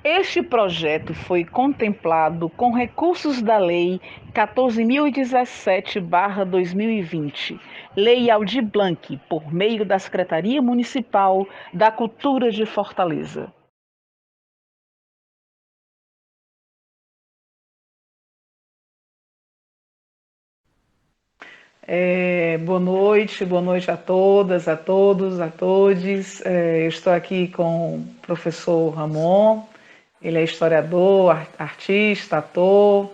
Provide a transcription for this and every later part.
Este projeto foi contemplado com recursos da Lei 14.017/2020, Lei Aldir Blanc, por meio da Secretaria Municipal da Cultura de Fortaleza. Boa noite a todas, a todos, a todes. Eu estou aqui com o professor Ramon. Ele é historiador, artista, ator,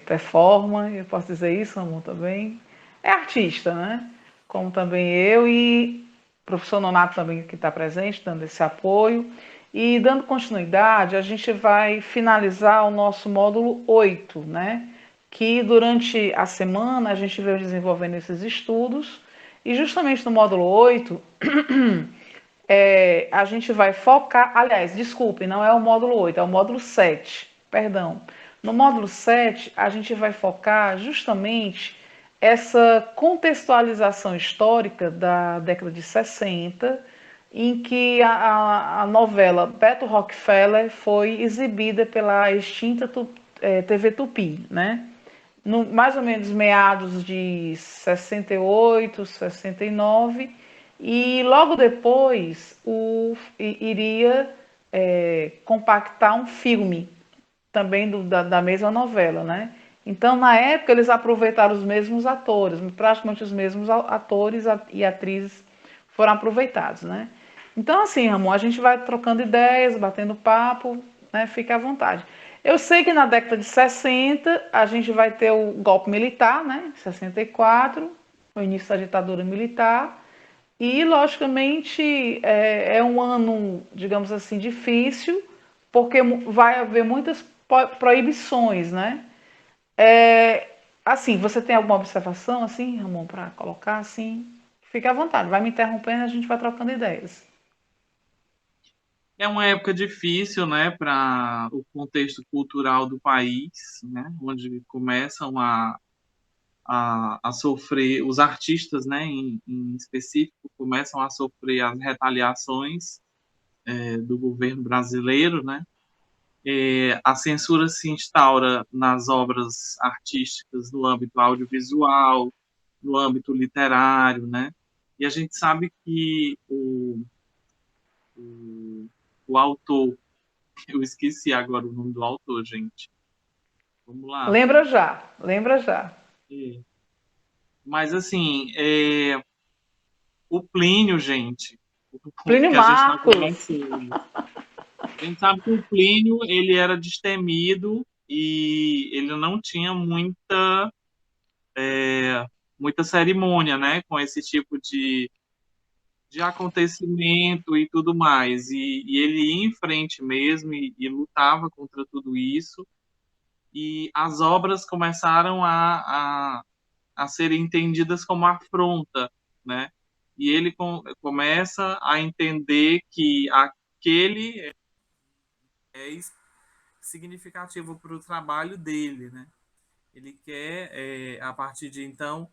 performer, eu posso dizer isso, Ramon, também? É artista, né? Como também eu, e o professor Nonato também que está presente, dando esse apoio. E dando continuidade, a gente vai finalizar o nosso módulo 8, né? Que durante a semana a gente veio desenvolvendo esses estudos, e justamente no módulo 8 a gente vai focar, aliás, desculpe, não é o módulo 8, é o módulo 7, perdão. No módulo 7, a gente vai focar justamente essa contextualização histórica da década de 60, em que a novela Beto Rockefeller foi exibida pela extinta TV Tupi, né? No, mais ou menos meados de 68, 69, e logo depois iria compactar um filme também da mesma novela, né? Então, na época, eles aproveitaram os mesmos atores, praticamente os mesmos atores e atrizes foram aproveitados, né? Então, assim, Ramon, a gente vai trocando ideias, batendo papo, né? Fique à vontade. Eu sei que na década de 60 a gente vai ter o golpe militar, né? 64, o início da ditadura militar. E, logicamente, é um ano, digamos assim, difícil, porque vai haver muitas proibições, né? É, assim, você tem alguma observação, assim, Ramon, para colocar, assim? Fique à vontade, vai me interrompendo e a gente vai trocando ideias. É uma época difícil, né, para o contexto cultural do país, né, onde começam a sofrer, os artistas, né, em específico, começam a sofrer as retaliações do governo brasileiro, né. A censura se instaura nas obras artísticas no âmbito audiovisual, no âmbito literário, né, e a gente sabe que o, o autor, eu esqueci agora o nome do autor, gente. Vamos lá. Lembra já, lembra já. É. Mas, assim, o Plínio, gente, o Plínio que a gente está Marcos. conversando. A gente sabe que o Plínio, ele era destemido e ele não tinha muita cerimônia, né, com esse tipo de acontecimento e tudo mais. E ele ia em frente mesmo e lutava contra tudo isso. E as obras começaram a serem entendidas como afronta, né? E ele começa a entender que aquele é significativo para o trabalho dele, né? Ele quer, a partir de então,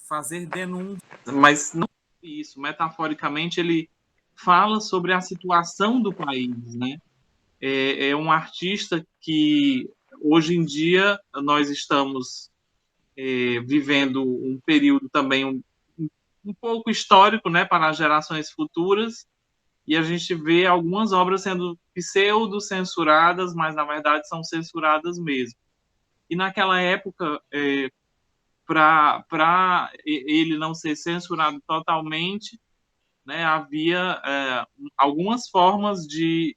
fazer denúncias, mas não isso, metaforicamente ele fala sobre a situação do país, né? É um artista que hoje em dia nós estamos vivendo um período também um pouco histórico, né, para as gerações futuras, e a gente vê algumas obras sendo pseudo-censuradas, mas na verdade são censuradas mesmo. E naquela época, para ele não ser censurado totalmente, né, havia algumas formas de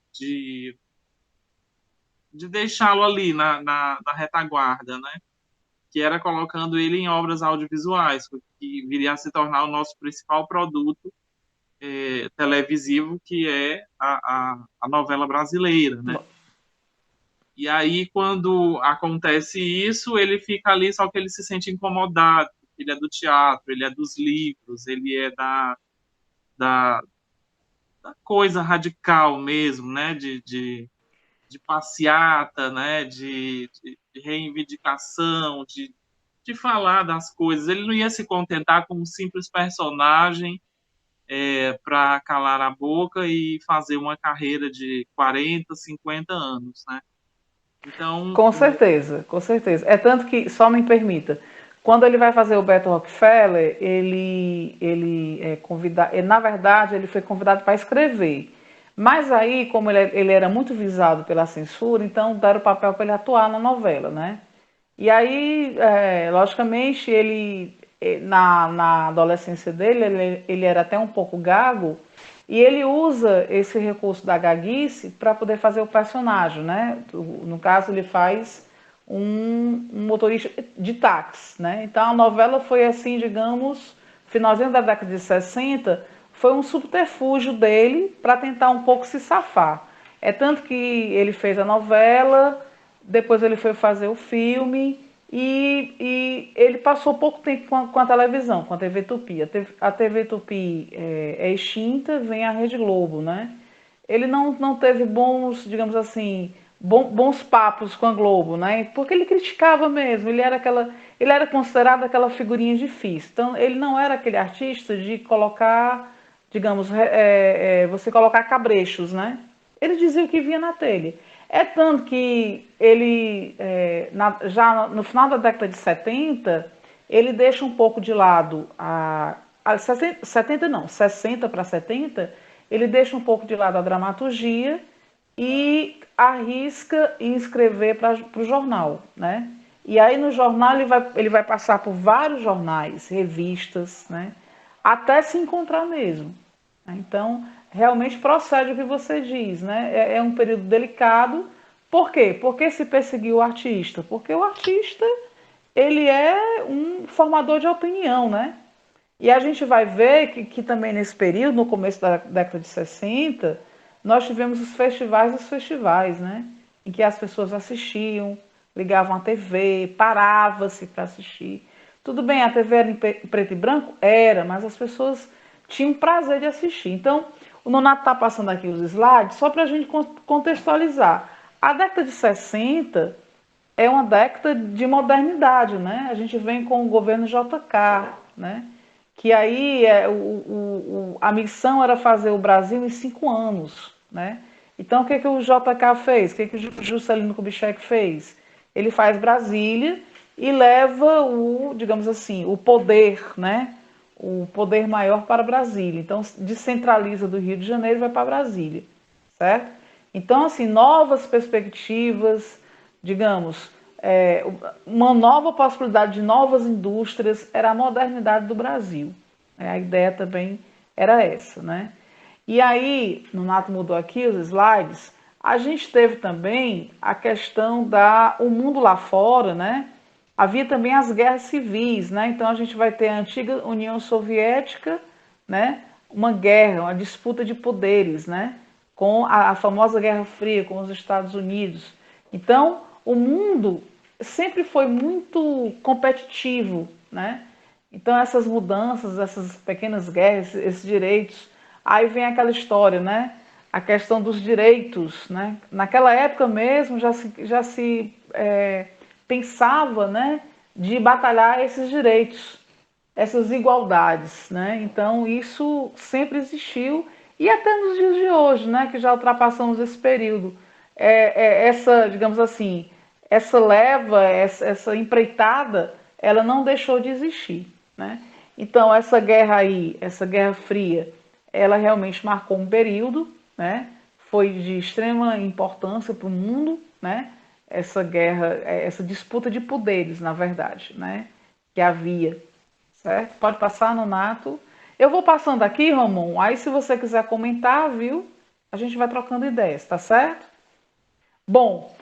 deixá-lo ali na retaguarda, né? Que era colocando ele em obras audiovisuais, que viria a se tornar o nosso principal produto televisivo, que é a novela brasileira, né? E aí, quando acontece isso, ele fica ali, só que ele se sente incomodado. Ele é do teatro, ele é dos livros, ele é da, da coisa radical mesmo, né? De passeata, né? De reivindicação, de falar das coisas. Ele não ia se contentar com um simples personagem para calar a boca e fazer uma carreira de 40, 50 anos, né? Então, Com certeza, com certeza. É tanto que, só me permita, quando ele vai fazer o Beto Rockefeller, ele é convidado, na verdade, ele foi convidado para escrever. Mas aí, como ele era muito visado pela censura, então deram o papel para ele atuar na novela, né? E aí, logicamente, na adolescência dele, ele era até um pouco gago, e ele usa esse recurso da gaguice para poder fazer o personagem, né? No caso, ele faz um motorista de táxi, né? Então, a novela foi assim, digamos, finalzinho da década de 60, foi um subterfúgio dele para tentar um pouco se safar. É tanto que ele fez a novela, depois ele foi fazer o filme e ele passou pouco tempo com a televisão, com a TV Tupi. A TV Tupi é extinta, vem a Rede Globo, né? Ele não teve bons, digamos assim, bons papos com a Globo, né? Porque ele criticava mesmo, ele era considerado aquela figurinha difícil. Então, ele não era aquele artista de colocar, digamos, você colocar cabrechos, né? Ele dizia o que vinha na telha. É tanto que ele, já no final da década de 70, ele deixa um pouco de lado a 70 não, 60 para 70, ele deixa um pouco de lado a dramaturgia e arrisca em escrever para o jornal, né? E aí no jornal ele vai passar por vários jornais, revistas, né? Até se encontrar mesmo. Então, realmente procede o que você diz, né? É um período delicado. Por quê? Porque se perseguiu o artista? Porque o artista, ele é um formador de opinião, né? E a gente vai ver que também nesse período, no começo da década de 60, nós tivemos os festivais dos festivais, né? Em que as pessoas assistiam, ligavam a TV, parava-se para assistir. Tudo bem, a TV era em preto e branco? Era, mas as pessoas tinham prazer de assistir. Então, o Nonato está passando aqui os slides só para a gente contextualizar. A década de 60 é uma década de modernidade, né? A gente vem com o governo JK, né? Que aí a missão era fazer o Brasil em 5 anos, né? Então o que o JK fez? O que o Juscelino Kubitschek fez? Ele faz Brasília e leva digamos assim, o poder, né? O poder maior para Brasília. Então descentraliza do Rio de Janeiro e vai para Brasília, certo? Então assim, novas perspectivas, digamos, uma nova possibilidade de novas indústrias, era a modernidade do Brasil. A ideia também era essa, né? E aí, Nonato mudou aqui os slides, a gente teve também a questão o mundo lá fora, né? Havia também as guerras civis, né? Então a gente vai ter a antiga União Soviética, né? Uma guerra, uma disputa de poderes, né? Com a famosa Guerra Fria com os Estados Unidos. Então, o mundo sempre foi muito competitivo, né? Então essas mudanças, essas pequenas guerras, esses direitos, aí vem aquela história, né? A questão dos direitos, né? Naquela época mesmo já se pensava, né? De batalhar esses direitos, essas igualdades, né? Então isso sempre existiu e até nos dias de hoje, né? Que já ultrapassamos esse período. Essa, digamos assim, essa leva, essa empreitada, ela não deixou de existir, né? Então essa guerra aí, essa Guerra Fria, ela realmente marcou um período, né? Foi de extrema importância para o mundo, né? Essa guerra, essa disputa de poderes, na verdade, né? Que havia, certo? Pode passar, Nonato. Eu vou passando aqui, Ramon, aí se você quiser comentar, viu? A gente vai trocando ideias, tá certo? Bom,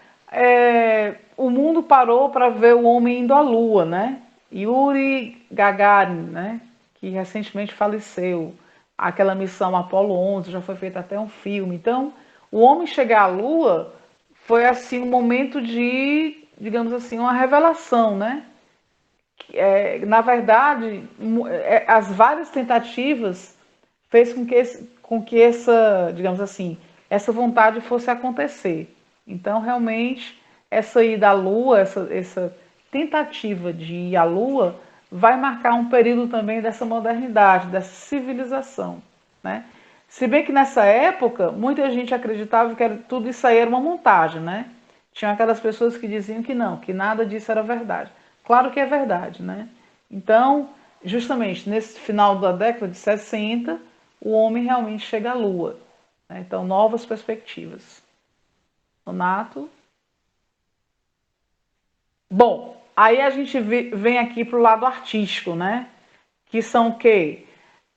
o mundo parou para ver o homem indo à Lua, né? Yuri Gagarin, né? Que recentemente faleceu. Aquela missão Apollo 11 já foi feito até um filme. Então, o homem chegar à Lua foi assim um momento de, digamos assim, uma revelação, né? Na verdade, as várias tentativas fez com que essa, digamos assim, essa vontade fosse acontecer. Então, realmente, essa ida à Lua, essa tentativa de ir à Lua, vai marcar um período também dessa modernidade, dessa civilização. né? Se bem que nessa época, muita gente acreditava que tudo isso aí era uma montagem, né? Tinha aquelas pessoas que diziam que não, que nada disso era verdade. Claro que é verdade, né? Então, justamente nesse final da década de 60, o homem realmente chega à Lua, né? Então, novas perspectivas. Nonato. Bom, aí a gente vem aqui para o lado artístico, né? Que são o quê?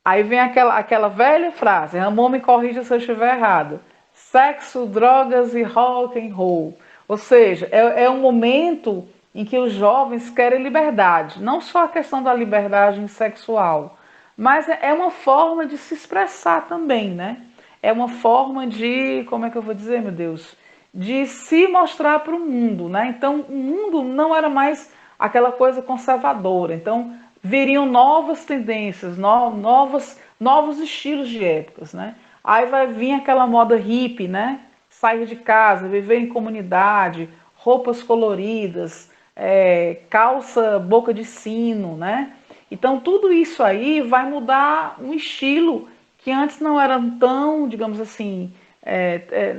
Aí vem aquela velha frase, Ramon me corrija se eu estiver errado. Sexo, drogas e rock and roll. Ou seja, é um momento em que os jovens querem liberdade. Não só a questão da liberdade sexual, mas é uma forma de se expressar também, né? É uma forma de, como é que eu vou dizer, meu Deus? De se mostrar para o mundo, né? Então, o mundo não era mais aquela coisa conservadora. Então, viriam novas tendências, novos estilos de épocas, né? Aí vai vir aquela moda hippie, né? Sair de casa, viver em comunidade, roupas coloridas, calça boca de sino, né? Então tudo isso aí vai mudar um estilo que antes não era tão, digamos assim,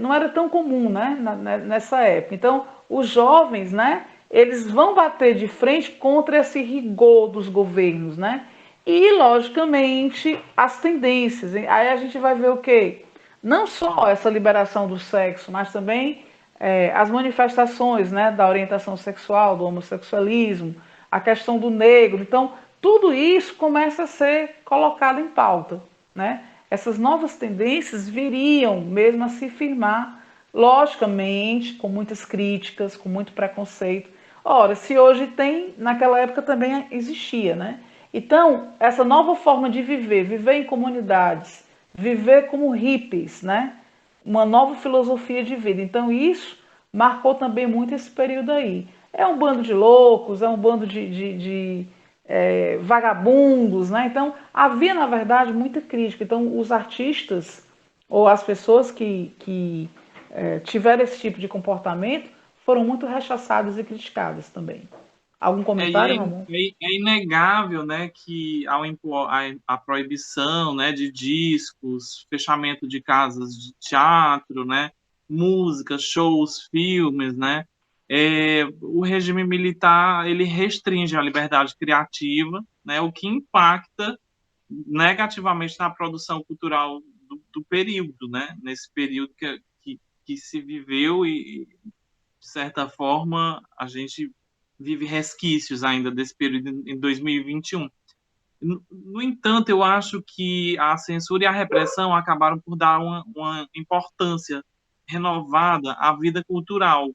não era tão comum, né? Nessa época. Então os jovens, né? Eles vão bater de frente contra esse rigor dos governos, né? E, logicamente, as tendências. Aí a gente vai ver o quê? Não só essa liberação do sexo, mas também as manifestações, né, da orientação sexual, do homossexualismo, a questão do negro. Então, tudo isso começa a ser colocado em pauta, né? Essas novas tendências viriam mesmo a se firmar, logicamente, com muitas críticas, com muito preconceito. Ora, se hoje tem, naquela época também existia, né? Então, essa nova forma de viver, viver em comunidades, viver como hippies, né? Uma nova filosofia de vida. Então, isso marcou também muito esse período aí. É um bando de loucos, é um bando de vagabundos, né? Então, havia, na verdade, muita crítica. Então, os artistas ou as pessoas que tiveram esse tipo de comportamento foram muito rechaçadas e criticadas também. Algum comentário, Ramon? É inegável, né, que ao impor a proibição, né, de discos, fechamento de casas de teatro, né, músicas, shows, filmes, né, o regime militar ele restringe a liberdade criativa, né, o que impacta negativamente na produção cultural do período, né, nesse período que se viveu e de certa forma, a gente vive resquícios ainda desse período em 2021. No entanto, eu acho que a censura e a repressão acabaram por dar uma importância renovada à vida cultural.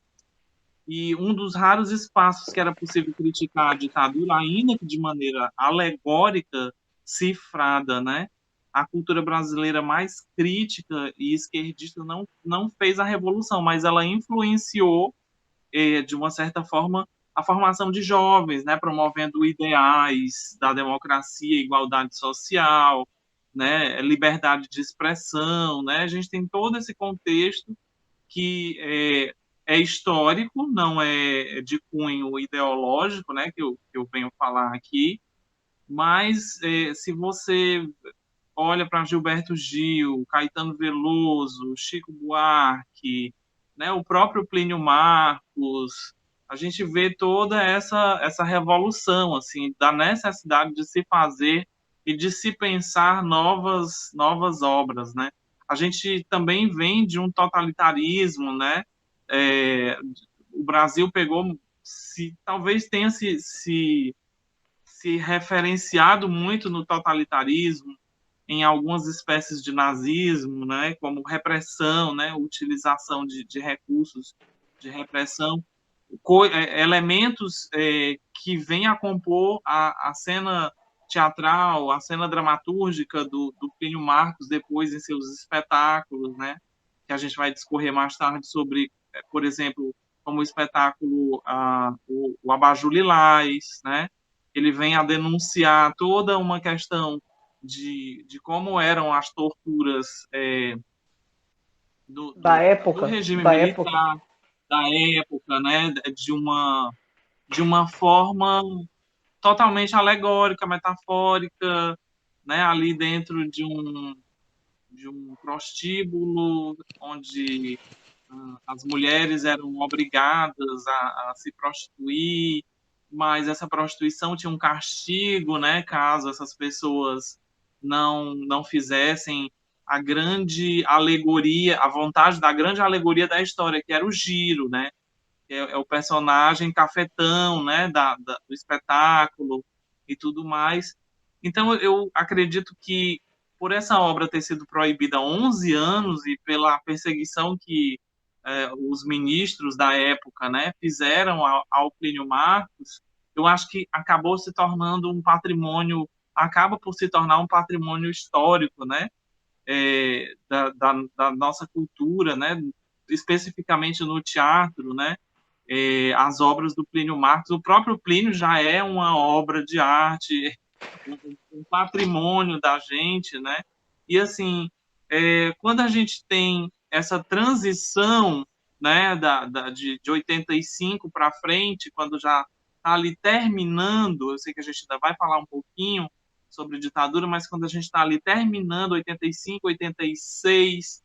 E um dos raros espaços que era possível criticar a ditadura, ainda que de maneira alegórica, cifrada, né? A cultura brasileira mais crítica e esquerdista não fez a revolução, mas ela influenciou de uma certa forma, a formação de jovens, né, promovendo ideais da democracia, igualdade social, né, liberdade de expressão, né, a gente tem todo esse contexto que é histórico, não é de cunho ideológico, né, que eu venho falar aqui, mas se você olha para Gilberto Gil, Caetano Veloso, Chico Buarque, né, o próprio Plínio Marcos, a gente vê toda essa revolução assim da necessidade de se fazer e de se pensar novas obras, né? A gente também vem de um totalitarismo, né? É, o Brasil pegou, talvez tenha se referenciado muito no totalitarismo, em algumas espécies de nazismo, né, como repressão, né, utilização de recursos de repressão, elementos que vêm a compor a cena teatral, a cena dramatúrgica do Plínio Marcos depois em seus espetáculos, né, que a gente vai discorrer mais tarde sobre, por exemplo, como o espetáculo o Abajur Lilás, né, ele vem a denunciar toda uma questão de como eram as torturas Da do época, regime da época. militar, da época, né, de uma forma totalmente alegórica, metafórica, né, ali dentro de um prostíbulo onde as mulheres eram obrigadas a se prostituir, mas essa prostituição tinha um castigo, né, caso essas pessoas não fizessem a grande alegoria, a vontade da grande alegoria da história, que era o giro, né? É o personagem cafetão, né, do espetáculo e tudo mais. Então, eu acredito que por essa obra ter sido proibida há 11 anos e pela perseguição que os ministros da época, né, fizeram ao Plínio Marcos, eu acho que acabou se tornando um patrimônio, acaba por se tornar um patrimônio histórico, né, da nossa cultura, né, especificamente no teatro, né, as obras do Plínio Marcos. O próprio Plínio já é uma obra de arte, um patrimônio da gente, né? E assim, quando a gente tem essa transição, né, de 85 para frente, quando já está ali terminando, eu sei que a gente ainda vai falar um pouquinho sobre ditadura, mas quando a gente está ali terminando 85, 86,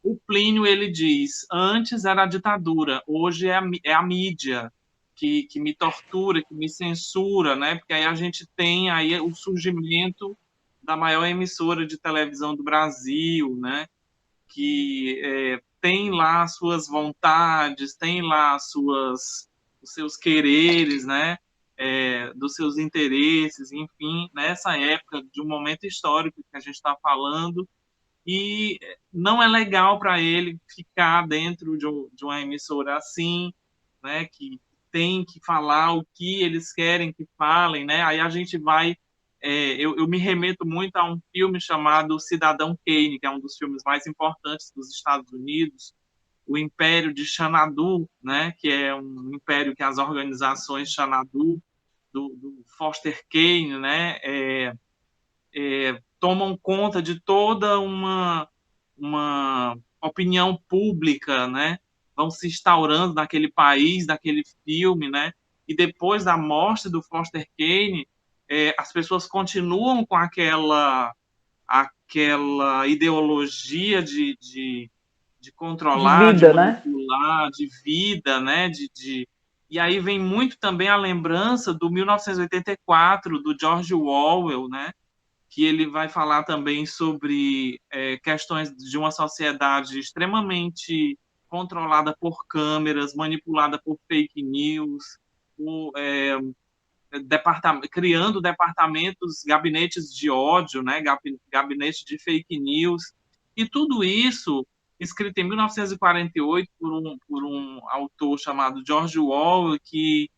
o Plínio ele diz: antes era a ditadura, hoje é a mídia que me tortura, que me censura, né? Porque aí a gente tem aí o surgimento da maior emissora de televisão do Brasil, né? Que tem lá suas vontades, tem lá os seus quereres, né? Dos seus interesses, enfim, nessa época de um momento histórico que a gente está falando, e não é legal para ele ficar dentro de uma emissora assim, né, que tem que falar o que eles querem que falem, né? Aí a gente vai, eu me remeto muito a um filme chamado Cidadão Kane, que é um dos filmes mais importantes dos Estados Unidos, o Império de Xanadu, né, que é um império que as organizações Xanadu do Foster Kane, né, tomam conta de toda uma opinião pública, né? Vão se instaurando naquele país, naquele filme, né? E depois da morte do Foster Kane, as pessoas continuam com aquela ideologia de De controlar, de vida, né? manipular, de vida, né? E aí vem muito também a lembrança do 1984, do George Orwell, né? Que ele vai falar também sobre questões de uma sociedade extremamente controlada por câmeras, manipulada por fake news, por, criando departamentos, gabinetes de ódio, né, gabinete de fake news, e tudo isso escrito em 1948 por um autor chamado George Orwell, que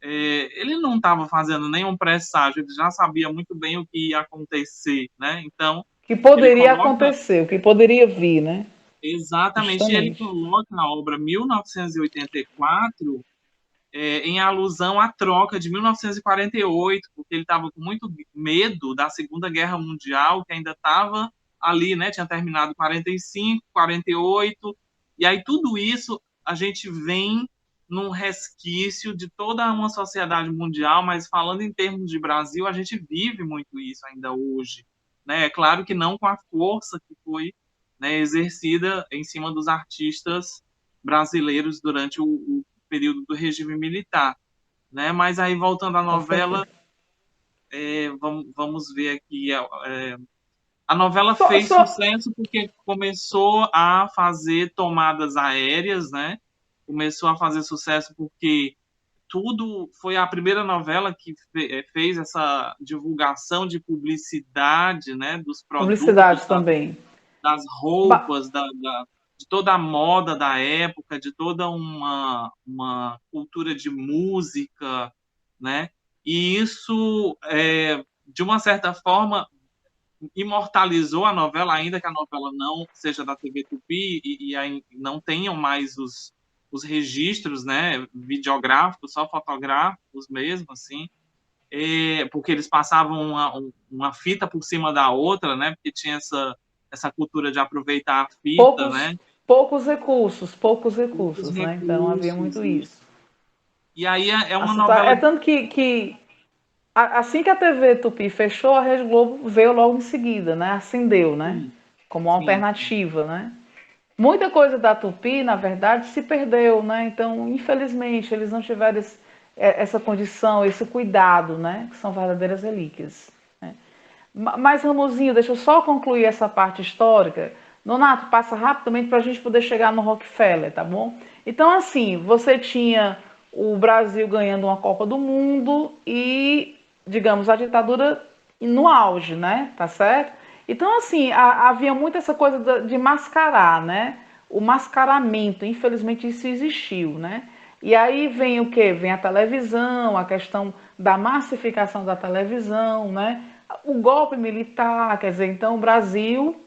ele não estava fazendo nenhum presságio, ele já sabia muito bem o que ia acontecer, né? Então, Que ele poderia coloca acontecer, o que poderia vir, né? exatamente, ele Justamente. coloca na obra 1984 em alusão à troca de 1948, porque ele estava com muito medo da Segunda Guerra Mundial, que ainda estava ali, né? Tinha terminado 45, 48, e aí tudo isso a gente vem num resquício de toda uma sociedade mundial, mas falando em termos de Brasil, a gente vive muito isso ainda hoje, né? É claro que não com a força que foi, né, exercida em cima dos artistas brasileiros durante o período do regime militar, né? Mas aí voltando à Com certeza. novela, vamos ver aqui, a novela Só, fez só, sucesso porque começou a fazer tomadas aéreas, né? Começou a fazer sucesso porque tudo foi a primeira novela que fez essa divulgação de publicidade, né? Dos produtos, publicidade também. das Ba- roupas, de toda a moda da época, de toda uma cultura de música, né? E isso, de uma certa forma, imortalizou a novela, ainda que a novela não seja da TV Tupi e aí não tenham mais os registros, né, videográficos, só fotográficos mesmo, assim, porque eles passavam uma fita por cima da outra, né, porque tinha essa cultura de aproveitar a fita, poucos, né, poucos muitos recursos, né? Então havia recursos, muito isso. isso. E aí é uma novela. É tanto que Assim que a TV Tupi fechou, a Rede Globo veio logo em seguida, né? Acendeu, né? Sim, Como uma sim. alternativa, né? Muita coisa da Tupi, na verdade, se perdeu, né? Então, infelizmente, eles não tiveram essa condição, esse cuidado, né? Que são verdadeiras relíquias. Né? Mas, Ramosinho, deixa eu só concluir essa parte histórica. Nonato, passa rapidamente para a gente poder chegar no Rockefeller, tá bom? Então, assim, você tinha o Brasil ganhando uma Copa do Mundo e, digamos, a ditadura no auge, né? Tá certo? Então, assim, havia muito essa coisa de mascarar, né? O mascaramento, infelizmente, isso existiu, né? E aí vem o quê? Vem a televisão, a questão da massificação da televisão, né? O golpe militar, quer dizer, então o Brasil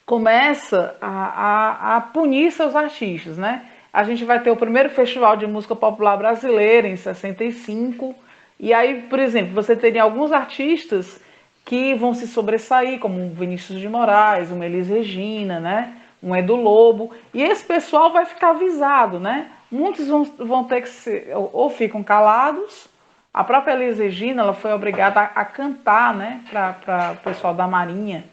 começa a punir seus artistas, né? A gente vai ter o primeiro Festival de Música Popular Brasileira em 65, e aí, por exemplo, você teria alguns artistas que vão se sobressair, como o Vinícius de Moraes, uma Elis Regina, né? Um Edu Lobo, e esse pessoal vai ficar avisado, né? Muitos vão ter que ser, ou ficam calados. A própria Elis Regina, ela foi obrigada a cantar, né, para o pessoal da Marinha,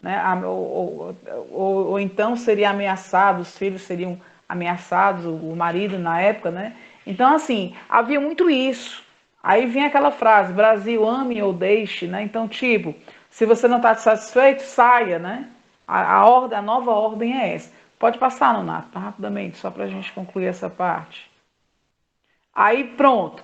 né? Ou então seria ameaçado, os filhos seriam ameaçados, o marido na época, né? Então, assim, havia muito isso. Aí vinha aquela frase, Brasil, ame ou deixe, né? Então, tipo, se você não está satisfeito, saia, né? A nova ordem é essa. Pode passar, Nonato, tá? Rapidamente, só para a gente concluir essa parte. Aí, pronto.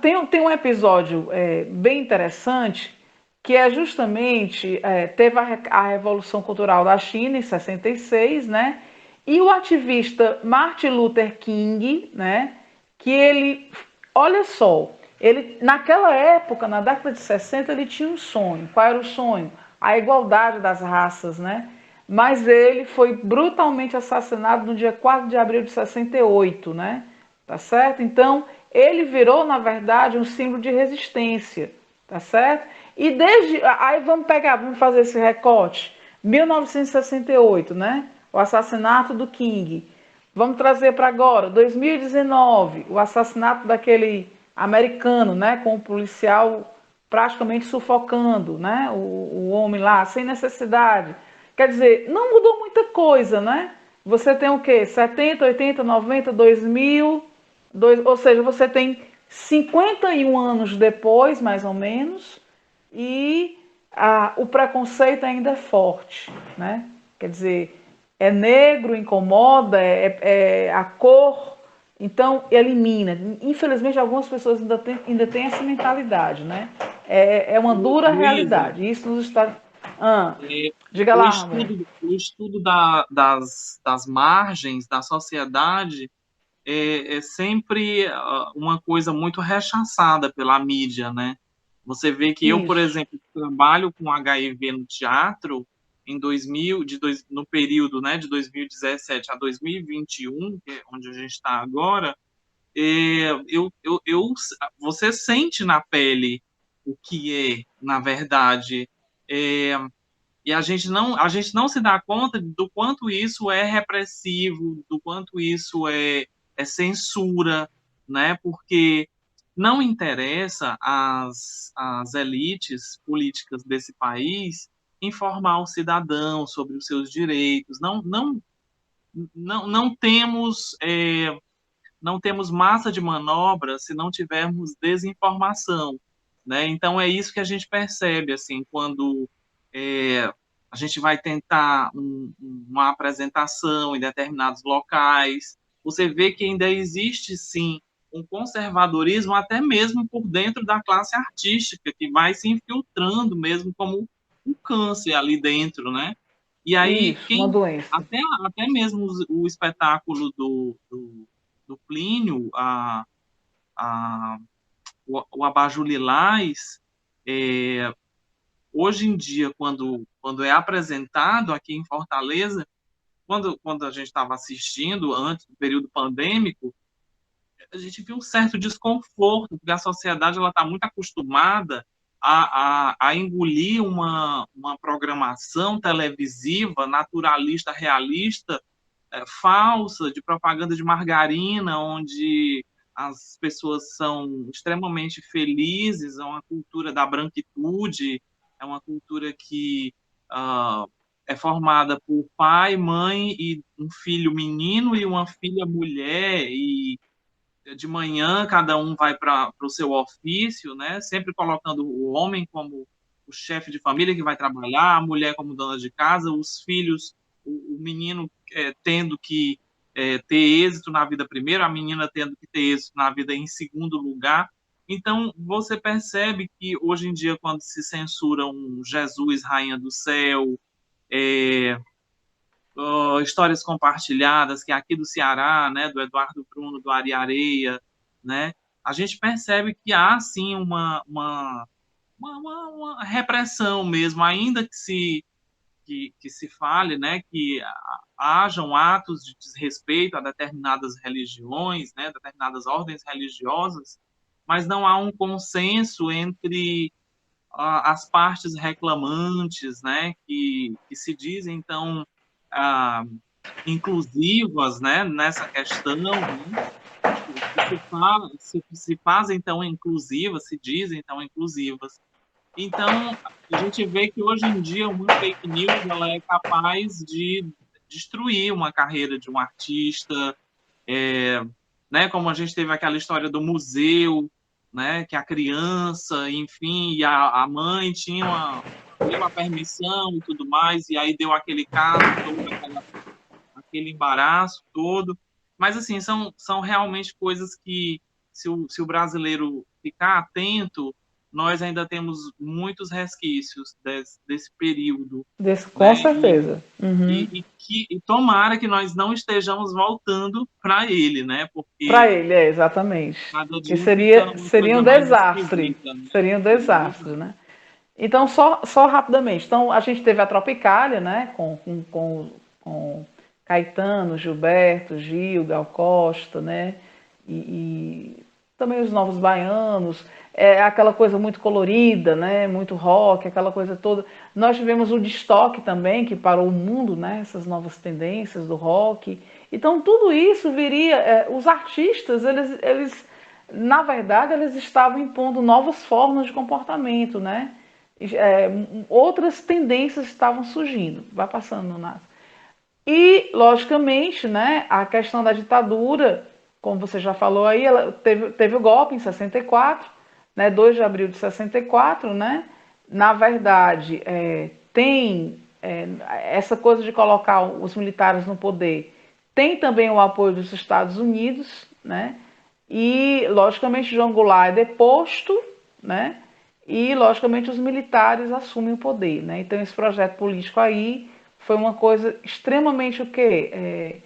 Tem um episódio bem interessante que é justamente, teve a Revolução Cultural da China em 66, né? E o ativista Martin Luther King, né? Que ele, olha só, ele naquela época, na década de 60, ele tinha um sonho. Qual era o sonho? A igualdade das raças, né? Mas ele foi brutalmente assassinado no dia 4 de abril de 68, né? Tá certo? Então, ele virou, na verdade, um símbolo de resistência, tá certo? E desde. Aí vamos fazer esse recorte. 1968, né? O assassinato do King. Vamos trazer para agora, 2019, o assassinato daquele americano, né? Com o policial praticamente sufocando, né? O homem lá, sem necessidade. Quer dizer, não mudou muita coisa, né? Você tem o quê? 70, 80, 90, 2000, ou seja, você tem 51 anos depois, mais ou menos, e o preconceito ainda é forte, né? Quer dizer, é negro, incomoda, é a cor, então elimina. Infelizmente, algumas pessoas ainda têm essa mentalidade, né? É uma dura Luísa, realidade. Isso nos Estados. Ah, é, diga lá, Ramon. o estudo das margens da sociedade é sempre uma coisa muito rechaçada pela mídia, né? Você vê que eu, por Isso. exemplo, trabalho com HIV no teatro em 2000, no período, né, de 2017 a 2021, que é onde a gente está agora, você sente na pele o que é, na verdade, é, e a gente não se dá conta do quanto isso é repressivo, do quanto isso é censura, né? Porque não interessa às elites políticas desse país informar o cidadão sobre os seus direitos. Não temos não temos massa de manobra se não tivermos desinformação, né? Então é isso que a gente percebe assim quando é, a gente vai tentar uma apresentação em determinados locais, você vê que ainda existe sim um conservadorismo até mesmo por dentro da classe artística que vai se infiltrando mesmo como um câncer ali dentro, né? E aí Isso, uma quem doença. até mesmo o espetáculo do Plínio, o Abajur Lilás, hoje em dia, quando é apresentado aqui em Fortaleza, quando a gente estava assistindo, antes do período pandêmico, a gente viu um certo desconforto, porque a sociedade está muito acostumada a engolir uma programação televisiva naturalista, realista, falsa, de propaganda de margarina, onde as pessoas são extremamente felizes, é uma cultura da branquitude, é uma cultura que uh, é formada por pai, mãe e um filho menino e uma filha mulher, e de manhã cada um vai para o seu ofício, né? Sempre colocando o homem como o chefe de família que vai trabalhar, a mulher como dona de casa, os filhos, o menino tendo que ter êxito na vida primeiro, a menina tendo que ter êxito na vida em segundo lugar. Então, você percebe que hoje em dia, quando se censura um Jesus, Rainha do Céu, é, histórias compartilhadas, que é aqui do Ceará, né, do Eduardo Bruno, do Ari Areia, né, a gente percebe que há, sim, uma repressão mesmo, ainda que se fale, né, que hajam atos de desrespeito a determinadas religiões, né, determinadas ordens religiosas, mas não há um consenso entre as partes reclamantes, né, que se dizem, então, ah, inclusivas, né, nessa questão, né, se fazem tão inclusivas, se dizem tão inclusivas. Então, a gente vê que hoje em dia uma fake news ela é capaz de destruir uma carreira de um artista, né? Como a gente teve aquela história do museu, né? Que a criança, enfim, e a mãe deu a permissão e tudo mais, e aí deu aquele caso todo, aquele embaraço todo. Mas, assim, são realmente coisas que, se o brasileiro ficar atento, nós ainda temos muitos resquícios desse período, Com né? certeza. Uhum. E tomara que nós não estejamos voltando para ele, né? Para Porque ele, é, exatamente. cada Que dia fica seria, uma seria coisa um mais desastre. esquisita, né? Seria um Seria um desastre, desastre. né? Então, só rapidamente. Então, a gente teve a Tropicália, né? Com Caetano, Gilberto, Gil, Gal Costa, né? E também os Novos Baianos. É aquela coisa muito colorida, né? Muito rock, aquela coisa toda. Nós tivemos o Destoque também, que parou o mundo, né? Essas novas tendências do rock. Então, tudo isso viria. Os artistas, eles, na verdade, eles estavam impondo novas formas de comportamento, né? Outras tendências estavam surgindo. Vai passando, Nath. E, logicamente, né, a questão da ditadura, como você já falou aí, ela teve o golpe em 64, né, 2 de abril de 64, né? Na verdade, tem essa coisa de colocar os militares no poder, tem também o apoio dos Estados Unidos, né? E, logicamente, João Goulart é deposto, né? E, logicamente, os militares assumem o poder, né? Então, esse projeto político aí foi uma coisa extremamente o quê?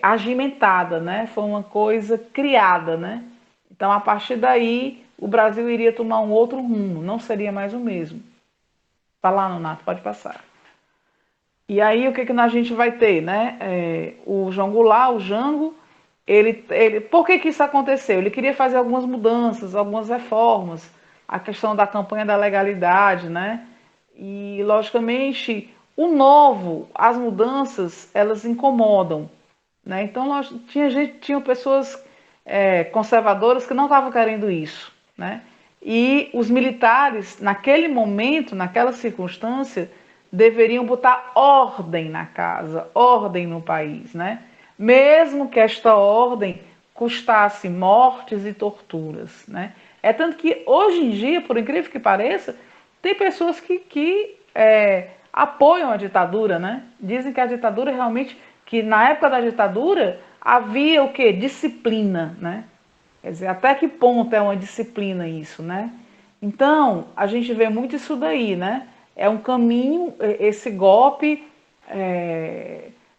Agimentada, né? Foi uma coisa criada, né? Então, a partir daí, o Brasil iria tomar um outro rumo, não seria mais o mesmo. Tá lá, Nonato, pode passar. E aí, o que a gente vai ter, né? O João Goulart, o Jango, por que isso aconteceu? Ele queria fazer algumas mudanças, algumas reformas, a questão da campanha da legalidade, né? E, logicamente, o novo, as mudanças, elas incomodam, né? Então, tinha pessoas conservadoras que não estavam querendo isso, né? E os militares, naquele momento, naquela circunstância, deveriam botar ordem na casa, ordem no país, né? Mesmo que esta ordem custasse mortes e torturas, né? É tanto que hoje em dia, por incrível que pareça, tem pessoas que apoiam a ditadura, né? Dizem que a ditadura realmente, que na época da ditadura havia o quê? Disciplina, né? Quer dizer, até que ponto é uma disciplina isso, né? Então, a gente vê muito isso daí, né? É um caminho, esse golpe,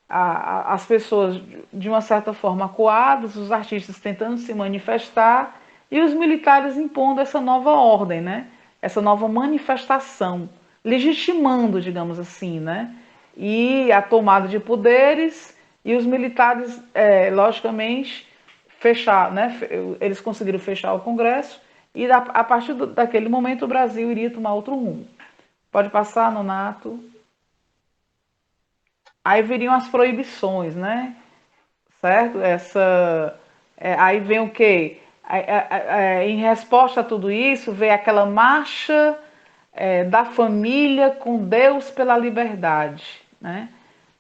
as pessoas de uma certa forma acuadas, os artistas tentando se manifestar e os militares impondo essa nova ordem, né? Essa nova manifestação, legitimando, digamos assim, né? E a tomada de poderes e os militares, logicamente, fechar, né? Eles conseguiram fechar o Congresso e a partir daquele momento o Brasil iria tomar outro rumo. Pode passar, Nonato. Aí viriam as proibições, né? Certo? Aí vem o quê? Em resposta a tudo isso, vem aquela marcha da família com Deus pela liberdade, né?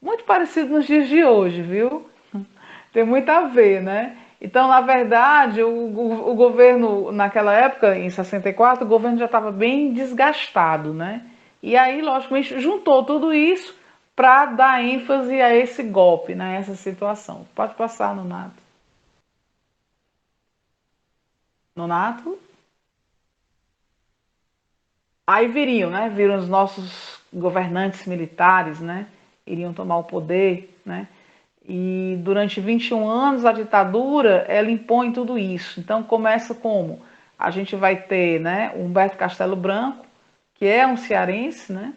Muito parecido nos dias de hoje, viu? Tem muito a ver, né? Então, na verdade, o governo, naquela época, em 64, o governo já estava bem desgastado, né? E aí, logicamente, juntou tudo isso para dar ênfase a esse golpe, né? Essa situação. Pode passar, Nonato. Nonato? Aí viriam, né? Viram os nossos governantes militares, né? Iriam tomar o poder, né? E durante 21 anos a ditadura, ela impõe tudo isso. Então começa como? A gente vai ter, né, o Humberto Castelo Branco, que é um cearense, né?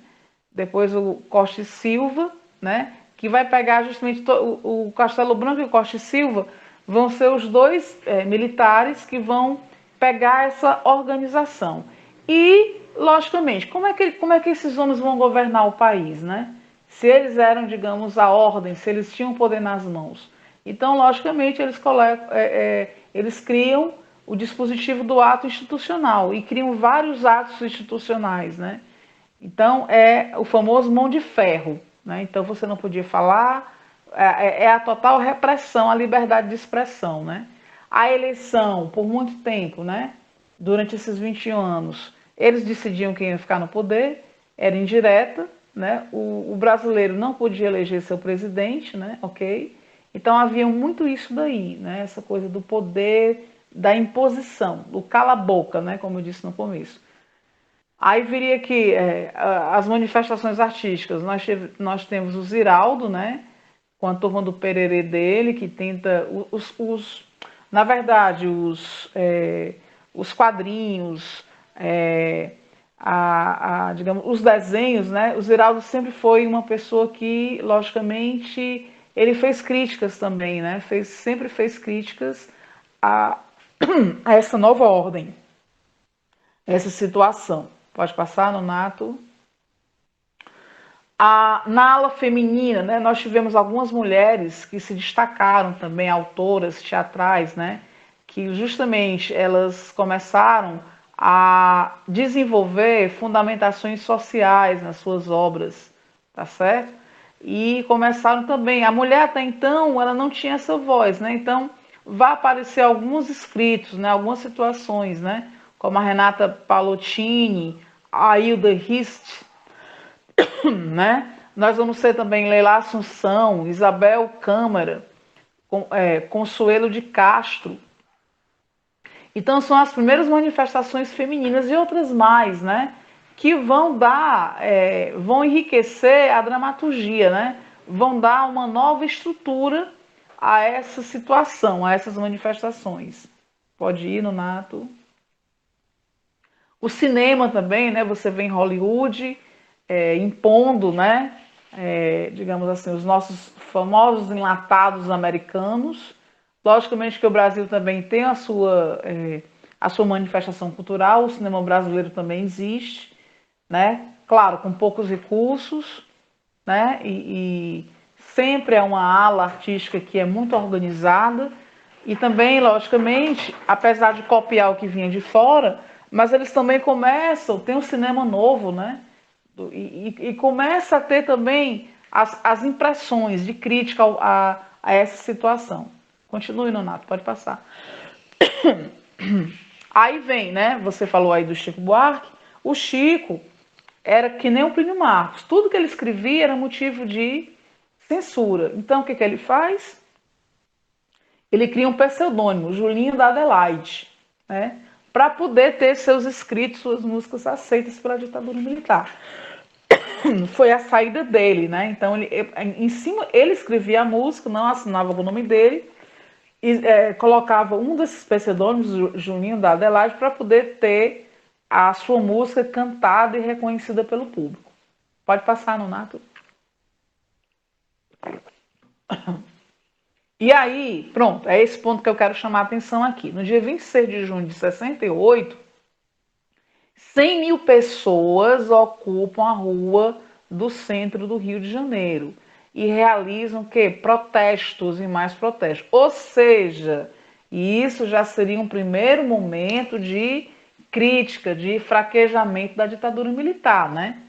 Depois o Costa e Silva, né, que vai pegar justamente o Castelo Branco e o Costa e Silva vão ser os dois militares que vão pegar essa organização. E, logicamente, como é que esses homens vão governar o país, né? Se eles eram, digamos, a ordem, se eles tinham poder nas mãos. Então, logicamente, eles criam o dispositivo do ato institucional e criam vários atos institucionais, né? Então, é o famoso mão de ferro, né? Então, você não podia falar, é a total repressão à liberdade de expressão, né? A eleição, por muito tempo, né? Durante esses 21 anos, eles decidiam quem ia ficar no poder, era indireta, né? O brasileiro não podia eleger seu presidente, né? Ok? Então havia muito isso daí, né? Essa coisa do poder, da imposição, do cala-boca, né? Como eu disse no começo. Aí viria aqui as manifestações artísticas. Nós temos o Ziraldo, né? Com a turma do Pererê dele, que tenta. Na verdade, os quadrinhos, digamos, os desenhos, né? O Ziraldo sempre foi uma pessoa que, logicamente, ele fez críticas também, né? Sempre fez críticas a, a essa nova ordem, essa situação. Pode passar, Nonato? Na ala feminina, né, nós tivemos algumas mulheres que se destacaram também, autoras teatrais, né, que justamente elas começaram a desenvolver fundamentações sociais nas suas obras, tá certo? E começaram também, a mulher até então, ela não tinha essa voz, né, então vai aparecer alguns escritos, né, algumas situações, né, como a Renata Palottini, a Hilda Hist, né? Nós vamos ter também Leila Assunção, Isabel Câmara, Consuelo de Castro. Então são as primeiras manifestações femininas e outras mais, né? Que vão dar, vão enriquecer a dramaturgia, né? Vão dar uma nova estrutura a essa situação, a essas manifestações. Pode ir, Nonato. O cinema também, né? Você vê em Hollywood impondo, né? Digamos assim, os nossos famosos enlatados americanos. Logicamente que o Brasil também tem a sua manifestação cultural, o cinema brasileiro também existe, né? Claro, com poucos recursos, né? E sempre é uma ala artística que é muito organizada e também, logicamente, apesar de copiar o que vinha de fora, mas eles também começam, tem um cinema novo, né? E começa a ter também as impressões de crítica a essa situação. Continue, Nonato, pode passar. Aí vem, né? Você falou aí do Chico Buarque. O Chico era que nem o Plínio Marcos. Tudo que ele escrevia era motivo de censura. Então, o que ele faz? Ele cria um pseudônimo, Julinho da Adelaide, né? Para poder ter seus escritos, suas músicas aceitas pela ditadura militar. Foi a saída dele, né? Então, em cima, ele escrevia a música, não assinava com o nome dele, e colocava um desses pseudônimos, Juninho da Adelaide, para poder ter a sua música cantada e reconhecida pelo público. Pode passar, Nonato. E aí, pronto, é esse ponto que eu quero chamar a atenção aqui. No dia 26 de junho de 68, 100 mil pessoas ocupam a rua do centro do Rio de Janeiro e realizam que protestos e mais protestos. Ou seja, E isso já seria um primeiro momento de crítica, de fraquejamento da ditadura militar, né?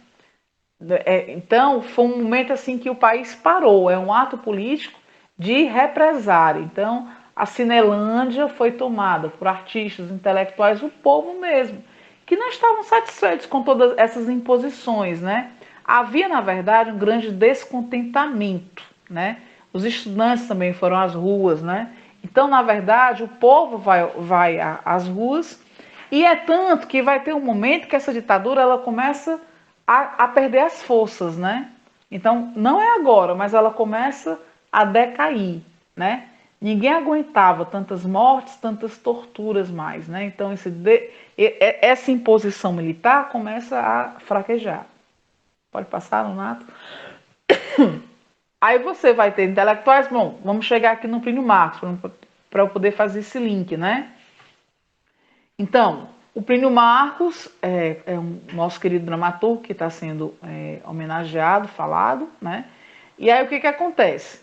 Então, foi um momento assim que o país parou, é um ato político de represária. Então, a Cinelândia foi tomada por artistas, intelectuais, o povo mesmo, que não estavam satisfeitos com todas essas imposições, né? Havia, na verdade, um grande descontentamento, né? Os estudantes também foram às ruas, né? Então, na verdade, o povo vai às ruas e é tanto que vai ter um momento que essa ditadura ela começa a perder as forças, né? Então, não é agora, mas ela começa a decair, né? Ninguém aguentava tantas mortes, tantas torturas mais, né? Então, essa imposição militar começa a fraquejar. Pode passar, Nonato? Aí você vai ter intelectuais, bom, vamos chegar aqui no Plínio Marcos, para eu poder fazer esse link, né? Então, o Plínio Marcos é um nosso querido dramaturgo que está sendo homenageado, falado, né? E aí o que acontece?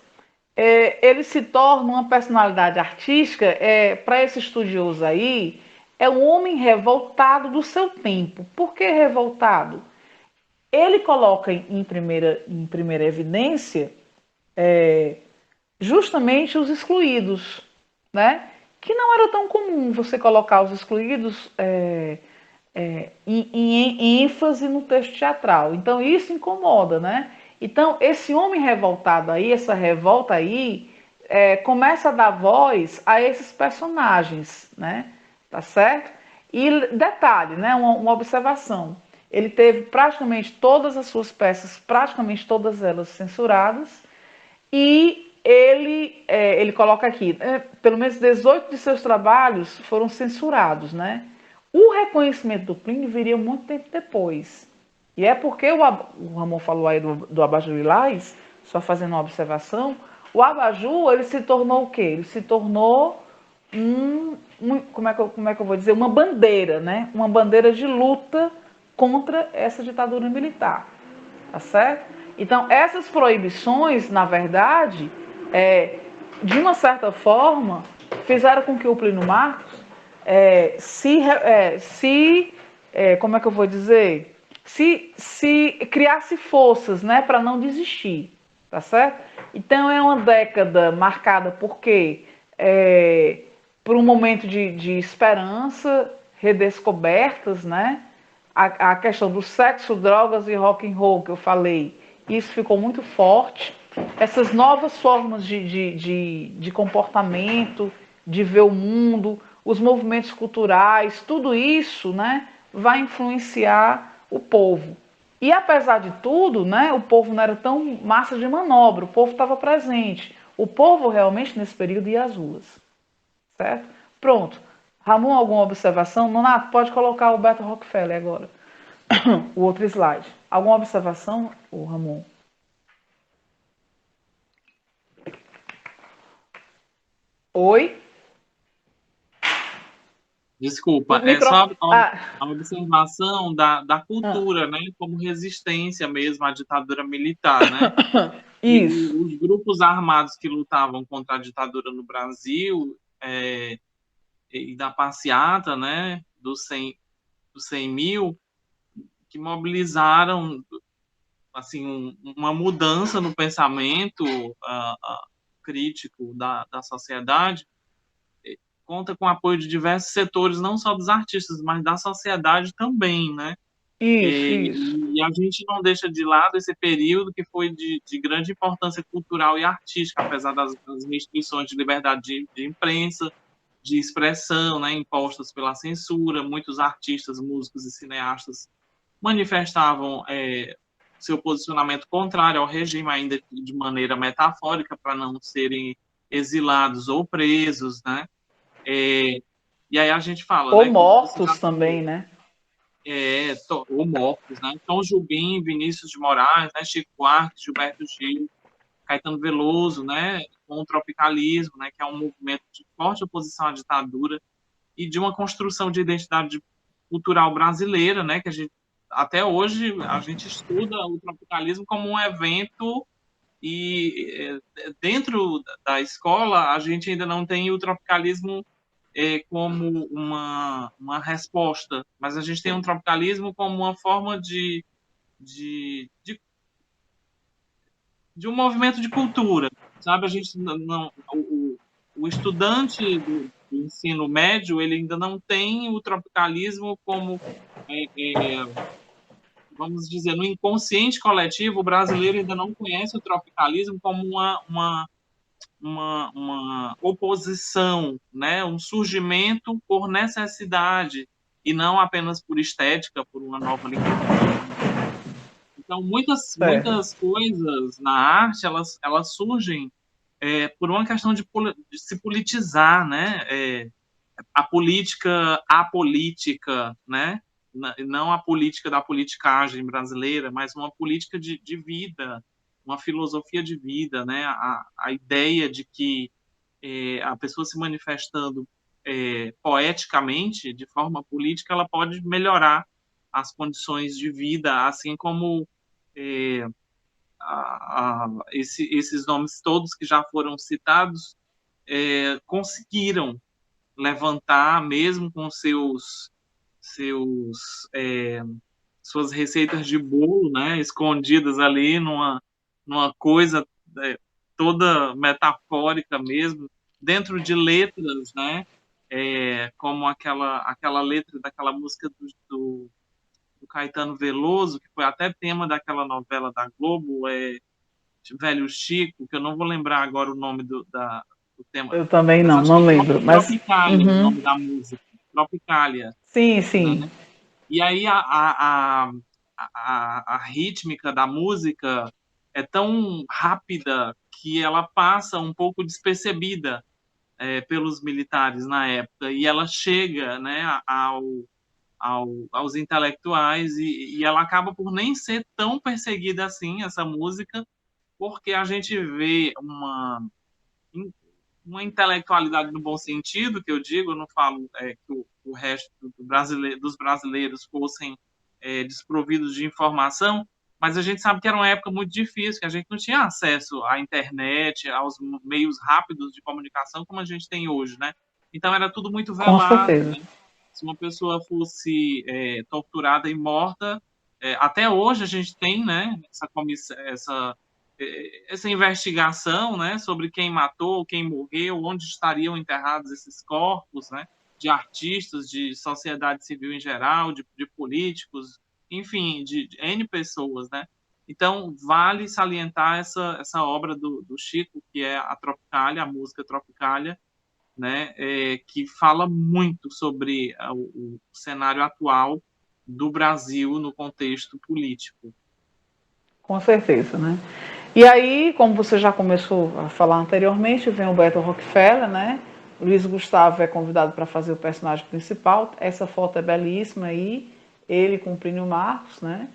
Ele se torna uma personalidade artística, para esse estudioso aí, é um homem revoltado do seu tempo. Por que revoltado? Ele coloca em primeira evidência justamente os excluídos, né? Que não era tão comum você colocar os excluídos em ênfase no texto teatral. Então isso incomoda, né? Então esse homem revoltado aí, essa revolta aí, começa a dar voz a esses personagens, né? Tá certo? E detalhe, né? Uma observação. Ele teve praticamente todas as suas peças, praticamente todas elas censuradas, e ele coloca aqui, pelo menos 18 de seus trabalhos foram censurados, né? O reconhecimento do Plínio viria muito tempo depois. E é porque o Ramon falou aí do Abajur Lilás, só fazendo uma observação, o Abajur, ele se tornou o quê? Ele se tornou como é que eu vou dizer? Uma bandeira, né? Uma bandeira de luta contra essa ditadura militar. Tá certo? Então, essas proibições, na verdade, de uma certa forma, fizeram com que o Plínio Marcos como é que eu vou dizer? Se criasse forças, né, para não desistir, tá certo? Então, é uma década marcada por quê? Por um momento de esperança, redescobertas, né? A questão do sexo, drogas e rock and roll que eu falei, isso ficou muito forte. Essas novas formas de comportamento, de ver o mundo, os movimentos culturais, tudo isso, né, vai influenciar o povo. E apesar de tudo, né, o povo não era tão massa de manobra, o povo estava presente. O povo realmente nesse período ia às ruas, certo? Pronto. Ramon, alguma observação? Nonato, pode colocar o Beto Rockefeller agora. O outro slide. Alguma observação, o Ramon? Oi? Desculpa, é Micro... só Ah, a observação da ah, cultura, né, como resistência mesmo à ditadura militar, né? E isso. os grupos armados que lutavam contra a ditadura no Brasil, e da passeata, né, dos 100 mil, que mobilizaram assim, uma mudança no pensamento crítico da sociedade, conta com o apoio de diversos setores, não só dos artistas, mas da sociedade também, né? Isso, isso. E a gente não deixa de lado esse período que foi de grande importância cultural e artística, apesar das restrições de liberdade de imprensa, de expressão, né, impostas pela censura. Muitos artistas, músicos e cineastas manifestavam seu posicionamento contrário ao regime, ainda de maneira metafórica, para não serem exilados ou presos, né? É, e aí a gente fala, Ou né, como você já mortos também, falou, né? ou mortos, né? Tom Jobim, Vinícius de Moraes, né, Chico Buarque, Gilberto Gil, Caetano Veloso, né, com o tropicalismo, né, que é um movimento de forte oposição à ditadura e de uma construção de identidade cultural brasileira, né, que a gente até hoje a gente estuda o tropicalismo como um evento e dentro da escola a gente ainda não tem o tropicalismo como uma resposta, mas a gente tem um tropicalismo como uma forma de, de, de um movimento de cultura, sabe? A gente não, o estudante do ensino médio ele ainda não tem o tropicalismo como vamos dizer, no inconsciente coletivo, o brasileiro ainda não conhece o tropicalismo como uma oposição, né? Um surgimento por necessidade e não apenas por estética, por uma nova linguagem. Então, Certo. muitas coisas na arte, elas surgem por uma questão de se politizar, né? A política apolítica, né? Não a política da politicagem brasileira, mas uma política de vida, uma filosofia de vida, né? A ideia de que a pessoa se manifestando poeticamente, de forma política, ela pode melhorar as condições de vida, assim como é, esses nomes todos que já foram citados conseguiram levantar, mesmo com seus suas receitas de bolo, né, escondidas ali numa coisa é, toda metafórica mesmo, dentro de letras, né, como aquela letra daquela música do Caetano Veloso, que foi até tema daquela novela da Globo, Velho Chico, que eu não vou lembrar agora o nome do tema, Eu também mas não, acho que não é lembro. Mas. Tropicália, o Uhum. nome da música. Tropicália, Sim, né? sim. E aí a rítmica da música é tão rápida que ela passa um pouco despercebida pelos militares na época e ela chega, né, aos intelectuais e ela acaba por nem ser tão perseguida assim, essa música, porque a gente vê uma intelectualidade no bom sentido, que eu digo, eu não falo que o resto dos brasileiros fossem desprovidos de informação, mas a gente sabe que era uma época muito difícil, que a gente não tinha acesso à internet, aos meios rápidos de comunicação como a gente tem hoje, né? Então era tudo muito Com velado, certeza. né? Se uma pessoa fosse torturada e morta, até hoje a gente tem, né, essa investigação, né, sobre quem matou, quem morreu, onde estariam enterrados esses corpos, né, de artistas, de sociedade civil em geral, de políticos, enfim, de N pessoas, né? Então, vale salientar essa obra do Chico, que é a Tropicália, a música Tropicália, né, que fala muito sobre o cenário atual do Brasil no contexto político. Com certeza, né? E aí, como você já começou a falar anteriormente, vem o Beto Rockefeller, né? O Luiz Gustavo é convidado para fazer o personagem principal. Essa foto é belíssima aí, ele com o Plínio Marcos, né?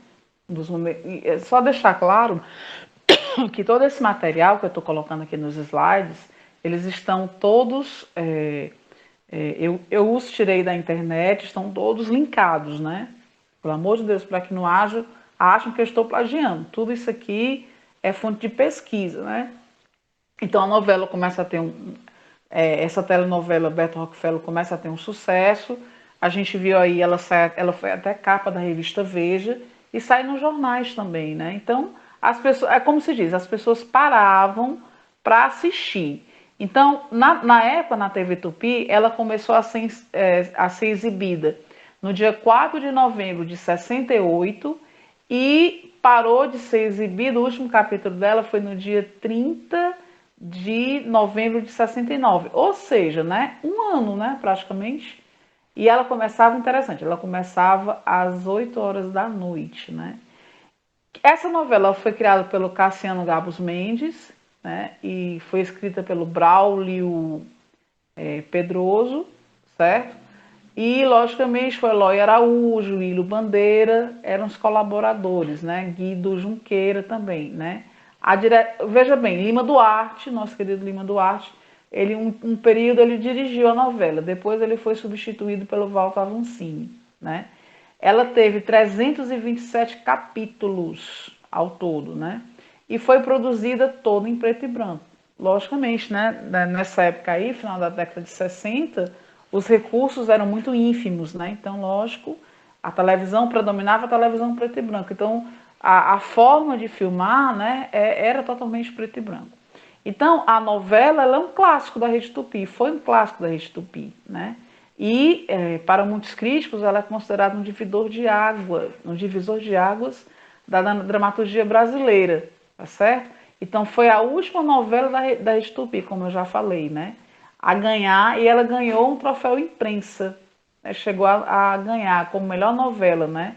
Só deixar claro que todo esse material que eu estou colocando aqui nos slides, eles estão todos, eu os tirei da internet, estão todos linkados, né? Pelo amor de Deus, para que não achem que eu estou plagiando. Tudo isso aqui é fonte de pesquisa, né? Então a novela começa a ter essa telenovela Beto Rockefeller começa a ter um sucesso. A gente viu aí, ela foi até capa da revista Veja e sai nos jornais também, né? Então, as pessoas, é como se diz, as pessoas paravam para assistir. Então, na época, na TV Tupi, ela começou a ser exibida no dia 4 de novembro de 68 e parou de ser exibida, o último capítulo dela foi no dia 30 de novembro de 69, ou seja, né, um ano, né, praticamente. E ela começava, interessante, ela começava às 8 horas da noite, né. Essa novela foi criada pelo Cassiano Gabos Mendes, né, e foi escrita pelo Braulio Pedroso, certo? E, logicamente, foi Eloy Araújo, Lilo Bandeira, eram os colaboradores, né? Guido Junqueira também, né? Veja bem, Lima Duarte, nosso querido Lima Duarte, ele um período ele dirigiu a novela, depois ele foi substituído pelo Walter Avancini, né? Ela teve 327 capítulos ao todo, né? e foi produzida toda em preto e branco. Logicamente, né, nessa época aí, final da década de 60, os recursos eram muito ínfimos, né? Então, lógico, a televisão predominava a televisão preto e branco. Então, a forma de filmar, né, era totalmente preto e branco. Então, a novela ela é um clássico da Rede Tupi, foi um clássico da Rede Tupi, né? E, para muitos críticos, ela é considerada um divisor de águas da dramaturgia brasileira, tá certo? Então, foi a última novela da Rede Tupi, como eu já falei, né? A ganhar, e ela ganhou um troféu imprensa, né? Chegou a ganhar como melhor novela, né?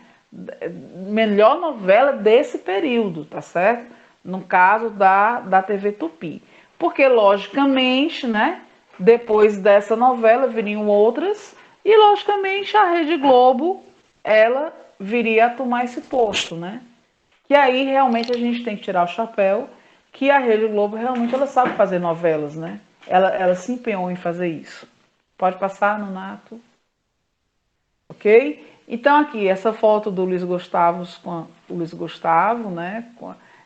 Melhor novela desse período, tá certo? No caso da TV Tupi. Porque, logicamente, né? Depois dessa novela viriam outras, e logicamente a Rede Globo, ela viria a tomar esse posto, né? Que aí realmente a gente tem que tirar o chapéu, que a Rede Globo realmente ela sabe fazer novelas, né? Ela se empenhou em fazer isso. Pode passar, Nonato. Ok? Então aqui, essa foto do Luiz Gustavo com o Luiz Gustavo, né?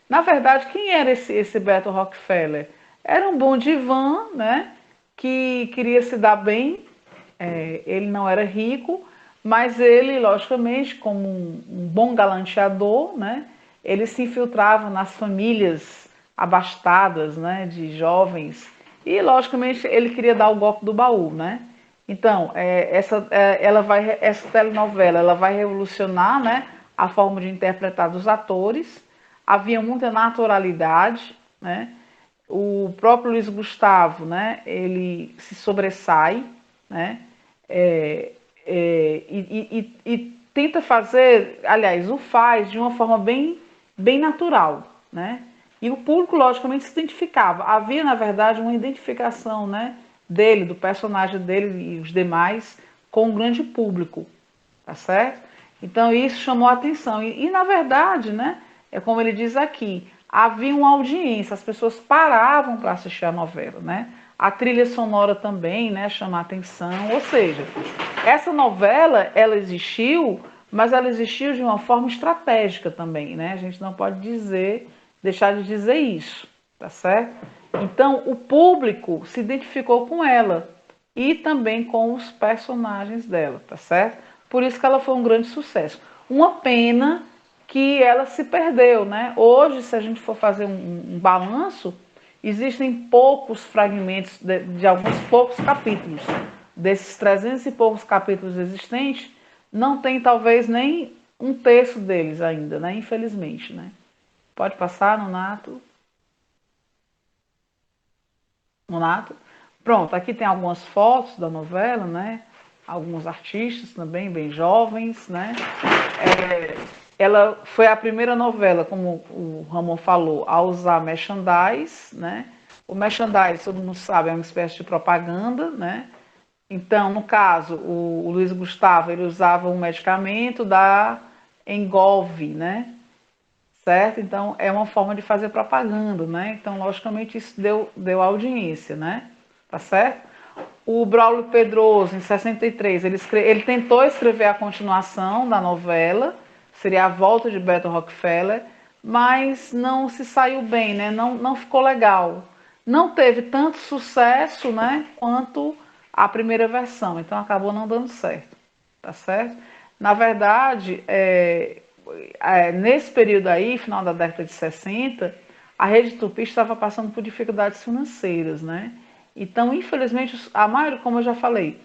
Na verdade, quem era esse Beto Rockefeller? Era um bom divã, né? Que queria se dar bem. Ele não era rico, mas ele, logicamente, como um bom galanteador, né? Ele se infiltrava nas famílias abastadas, né? De jovens. E, logicamente, ele queria dar o golpe do baú, né? Então, essa telenovela ela vai revolucionar, né, a forma de interpretar dos atores. Havia muita naturalidade, né? O próprio Luiz Gustavo, né, ele se sobressai, né? É, e tenta fazer, aliás, o faz de uma forma bem natural, né? E o público, logicamente, se identificava. Havia, na verdade, uma identificação, né, dele, do personagem dele e os demais, com o grande público, tá certo? Então, isso chamou a atenção. Na verdade, né, é como ele diz aqui, havia uma audiência, as pessoas paravam para assistir a novela, né? A trilha sonora também, né, chama a atenção. Ou seja, essa novela, ela existiu, mas ela existiu de uma forma estratégica também, né? A gente não pode deixar de dizer isso, tá certo? Então, o público se identificou com ela e também com os personagens dela, tá certo? Por isso que ela foi um grande sucesso. Uma pena que ela se perdeu, né? Hoje, se a gente for fazer um balanço, existem poucos fragmentos de alguns poucos capítulos. Desses 300 e poucos capítulos existentes, não tem talvez nem um terço deles ainda, né? Infelizmente, né? Pode passar, Nonato. Nonato. Pronto, aqui tem algumas fotos da novela, né? Alguns artistas também, bem jovens, né? Ela foi a primeira novela, como o Ramon falou, a usar merchandise, né? O merchandise, todo mundo sabe, é uma espécie de propaganda, né? Então, no caso, o Luiz Gustavo, ele usava um medicamento da Engolve, né? Certo? Então, é uma forma de fazer propaganda, né? Então, logicamente, isso deu audiência, né? Tá certo? O Braulio Pedroso, em 63, ele tentou escrever a continuação da novela, seria a volta de Beto Rockefeller, mas não se saiu bem, né? Não ficou legal. Não teve tanto sucesso, né, quanto a primeira versão, então acabou não dando certo, tá certo? Na verdade, nesse período aí, final da década de 60, a Rede Tupi estava passando por dificuldades financeiras, né? Então, infelizmente, a maioria, como eu já falei,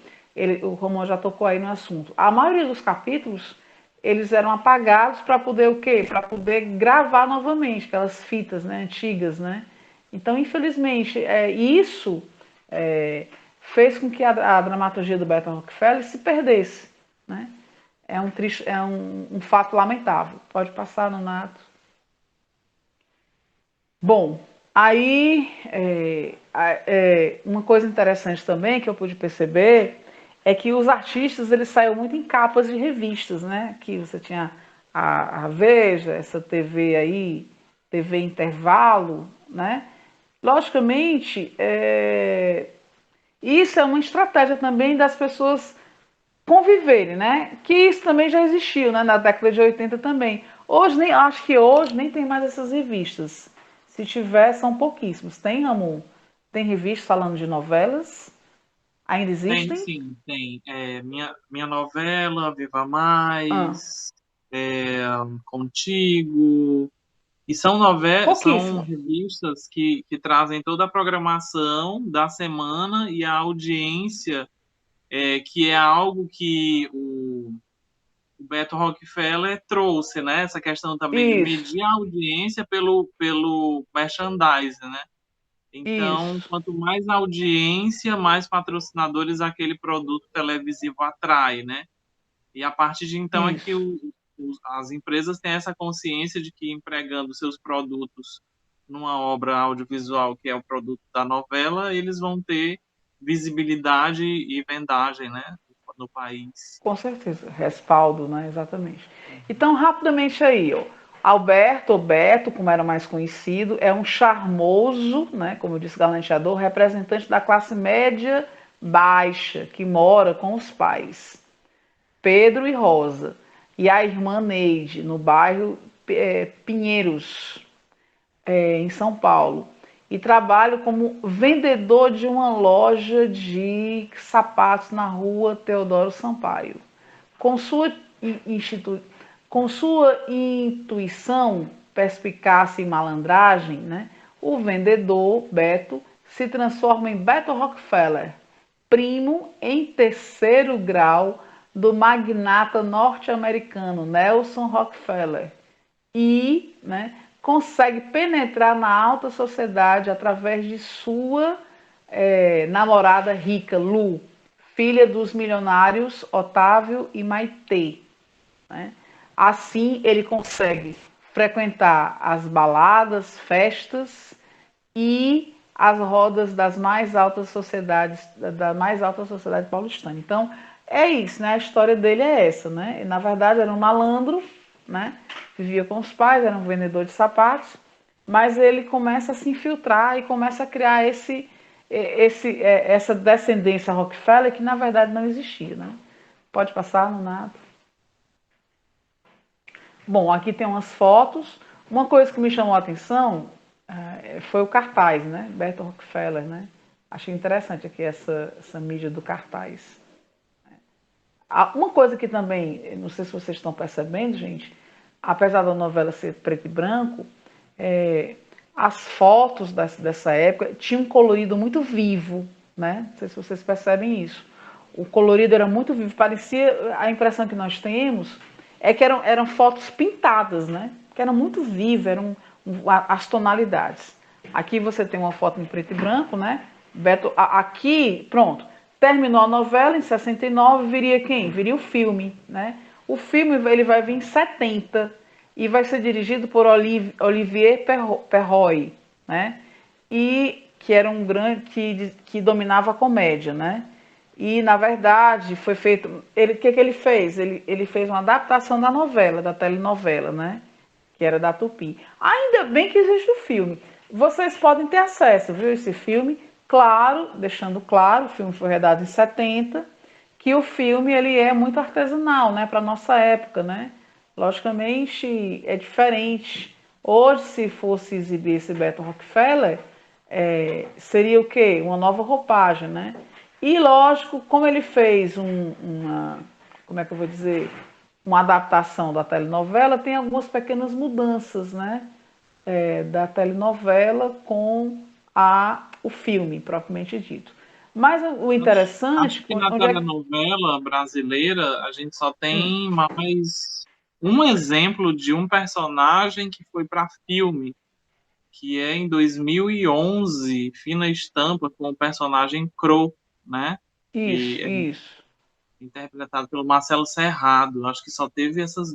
o Romão já tocou aí no assunto, a maioria dos capítulos, eles eram apagados para poder o quê? Para poder gravar novamente, aquelas fitas, né, antigas, né? Então, infelizmente, isso fez com que a dramaturgia do Beto Rockefeller se perdesse, né? É um fato lamentável. Pode passar, Nonato. Bom, aí uma coisa interessante também que eu pude perceber é que os artistas eles saíram muito em capas de revistas, né? Que você tinha a Veja, essa TV aí, TV Intervalo, né? Logicamente, isso é uma estratégia também das pessoas conviverem, né? Que isso também já existiu, né? Na década de 80 também. Hoje nem acho que hoje nem tem mais essas revistas. Se tiver, são pouquíssimos. Tem, Ramon? Tem revistas falando de novelas? Ainda Tem, existem? sim, tem. Minha novela, Viva Ah, Mais, é, Contigo. E são pouquíssimo. revistas que trazem toda a programação da semana e a audiência, que é algo que o Beto Rockefeller trouxe, né? Essa questão também de Isso, medir a audiência pelo merchandising, né? Então, isso, quanto mais audiência, mais patrocinadores aquele produto televisivo atrai, né? E a partir de então é que isso. as empresas têm essa consciência de que empregando seus produtos numa obra audiovisual, que é o produto da novela, eles vão ter visibilidade e vendagem, né, no país. Com certeza. Respaldo, né? Exatamente. Então, rapidamente aí, ó. Alberto, ou Beto, como era mais conhecido, é um charmoso, né, como eu disse, galanteador, representante da classe média baixa, que mora com os pais, Pedro e Rosa, e a irmã Neide, no bairro Pinheiros, em São Paulo. E trabalho como vendedor de uma loja de sapatos na rua Teodoro Sampaio. Com sua, com sua intuição, perspicácia e malandragem, né, o vendedor Beto se transforma em Beto Rockefeller, primo em terceiro grau do magnata norte-americano Nelson Rockefeller e, né, consegue penetrar na alta sociedade através de sua namorada rica, Lu, filha dos milionários Otávio e Maitê. Né? Assim, ele consegue frequentar as baladas, festas e as rodas das mais altas sociedades, da mais alta sociedade paulistana. Então, é isso, né? A história dele é essa, né? Na verdade, era um malandro, né? Vivia com os pais, era um vendedor de sapatos, mas ele começa a se infiltrar e começa a criar essa descendência Rockefeller que na verdade não existia, né? Pode passar, Nonato. Bom, aqui tem umas fotos. Uma coisa que me chamou a atenção foi o cartaz, né? Beto Rockefeller, né? Achei interessante aqui essa mídia do cartaz. Uma coisa que também, não sei se vocês estão percebendo, gente, apesar da novela ser preto e branco, é, as fotos dessa época tinham um colorido muito vivo, né? Não sei se vocês percebem isso. O colorido era muito vivo, parecia, a impressão que nós temos é que eram fotos pintadas, né? Que eram muito vivas, as tonalidades. Aqui você tem uma foto em preto e branco, né? Beto, aqui, pronto. Terminou a novela, em 69, viria quem? Viria o filme, né? O filme ele vai vir em 70 e vai ser dirigido por Olivier Perroy, né? E que era um grande que dominava a comédia, né? E na verdade foi feito, o que ele fez? Ele fez uma adaptação da novela, da telenovela, né? Que era da Tupi. Ainda bem que existe o filme. Vocês podem ter acesso, viu, esse filme? Claro, deixando claro, o filme foi redado em 70, que o filme ele é muito artesanal, né, para nossa época, né? Logicamente é diferente. Hoje, se fosse exibir esse Beto Rockefeller, seria o quê? Uma nova roupagem, né? E lógico, como ele fez como é que eu vou dizer, uma adaptação da telenovela, tem algumas pequenas mudanças, né? Da telenovela com o filme, propriamente dito. Mas o Acho interessante, que na onde é que. telenovela brasileira a gente só tem mais um exemplo de um personagem que foi para filme, que é em 2011, Fina Estampa, com o personagem Crow, né? Que Isso, é isso. interpretado pelo Marcelo Serrado. Acho que só teve esses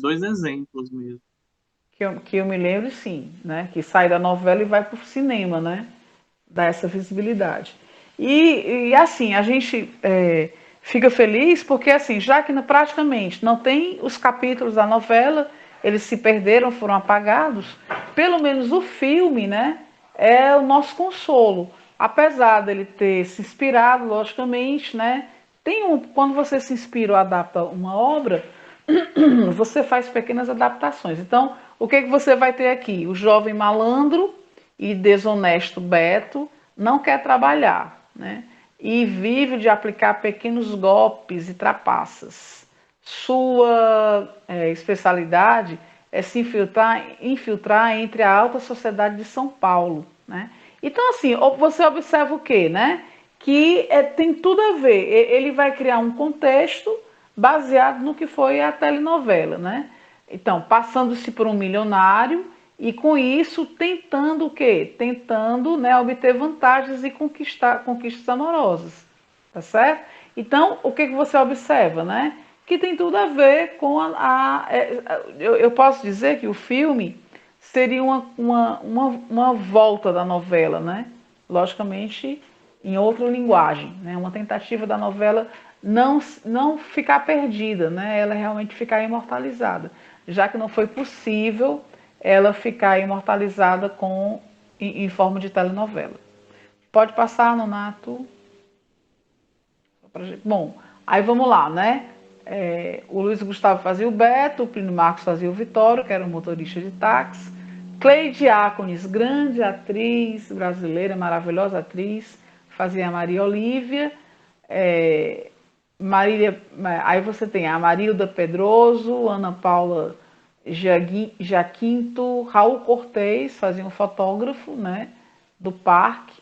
dois exemplos mesmo. Que eu me lembro, sim, né? Que sai da novela e vai para o cinema, né? Dá essa visibilidade. E assim, a gente fica feliz porque, assim, já que praticamente não tem os capítulos da novela, eles se perderam, foram apagados, pelo menos o filme, né, é o nosso consolo. Apesar dele ter se inspirado, logicamente, né, quando você se inspira ou adapta uma obra, você faz pequenas adaptações. Então, o que você vai ter aqui? O jovem malandro e desonesto Beto não quer trabalhar, né? E vive de aplicar pequenos golpes e trapaças. Sua especialidade é se infiltrar entre a alta sociedade de São Paulo, né? Então, assim, você observa o quê, né? Que tem tudo a ver. Ele vai criar um contexto baseado no que foi a telenovela, né? Então, passando-se por um milionário e com isso tentando o quê? Tentando, né, obter vantagens e conquistas amorosas, tá certo? Então, o que você observa, né? Que tem tudo a ver com eu posso dizer que o filme seria uma volta da novela, né? Logicamente, em outra linguagem, né? Uma tentativa da novela não ficar perdida, né? Ela realmente ficar imortalizada, já que não foi possível ela ficar imortalizada em forma de telenovela. Pode passar, Nonato. Bom, aí vamos lá, né? O Luiz Gustavo fazia o Beto, o Plínio Marcos fazia o Vitório, que era um motorista de táxi. Cleide Ácones, grande atriz brasileira, maravilhosa atriz, fazia a Maria Olívia. Marília, aí você tem a Marilda Pedroso, Ana Paula Jaquinto, Raul Cortez, fazia um fotógrafo, né, do parque.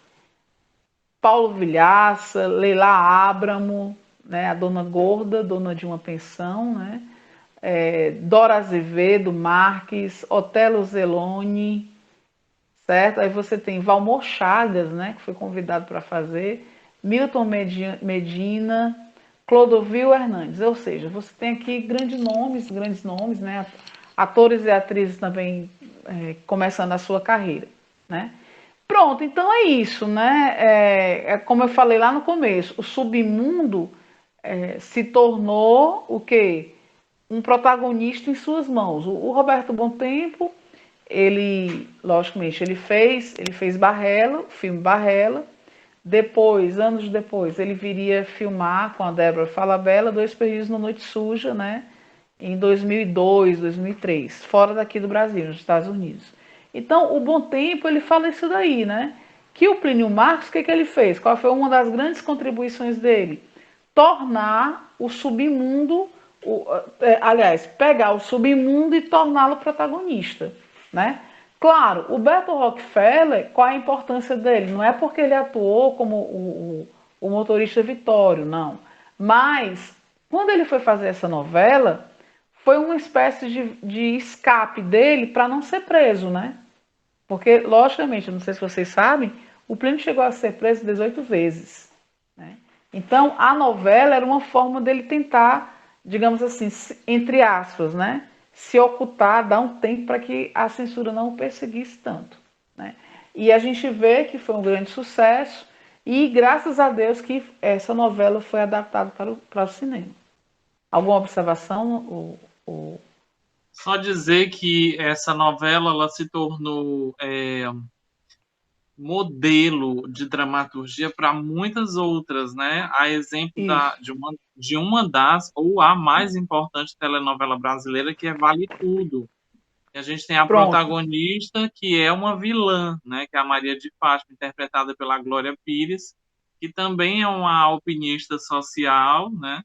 Paulo Vilhaça, Leila Ábramo, né, a dona gorda, dona de uma pensão, né? Dora Azevedo Marques, Otelo Zeloni, certo? Aí você tem Valmor Chagas, né, que foi convidado para fazer, Milton Medina, Clodovil Hernandes, ou seja, você tem aqui grandes nomes, né? Atores e atrizes também começando a sua carreira, né? Pronto, então é isso, né? Como eu falei lá no começo, o submundo se tornou o quê? Um protagonista em suas mãos. O Roberto Bontempo, ele, logicamente, ele fez Barrela, o filme Barrela. Depois, anos depois, ele viria filmar com a Débora Falabella Dois Perdidos na Noite Suja, né? Em 2002, 2003, fora daqui do Brasil, nos Estados Unidos. Então, o Bom Tempo, ele fala isso daí, né? Que o Plínio Marcos, o que ele fez? Qual foi uma das grandes contribuições dele? Tornar o submundo, aliás, pegar o submundo e torná-lo protagonista, né? Claro, o Beto Rockefeller, qual a importância dele? Não é porque ele atuou como o motorista Vitório, não. Mas, quando ele foi fazer essa novela, foi uma espécie de escape dele para não ser preso, né? Porque, logicamente, não sei se vocês sabem, o Plínio chegou a ser preso 18 vezes, né? Então, a novela era uma forma dele tentar, digamos assim, entre aspas, né? Se ocultar, dar um tempo para que a censura não o perseguisse tanto, né? E a gente vê que foi um grande sucesso e graças a Deus que essa novela foi adaptada para o cinema. Alguma observação? Só dizer que essa novela ela se tornou modelo de dramaturgia para muitas outras, né? A exemplo Isso. de uma das, ou a mais importante telenovela brasileira, que é Vale Tudo. E a gente tem a Pronto. protagonista, que é uma vilã, né? Que é a Maria de Fátima, interpretada pela Glória Pires, que também é uma alpinista social, né?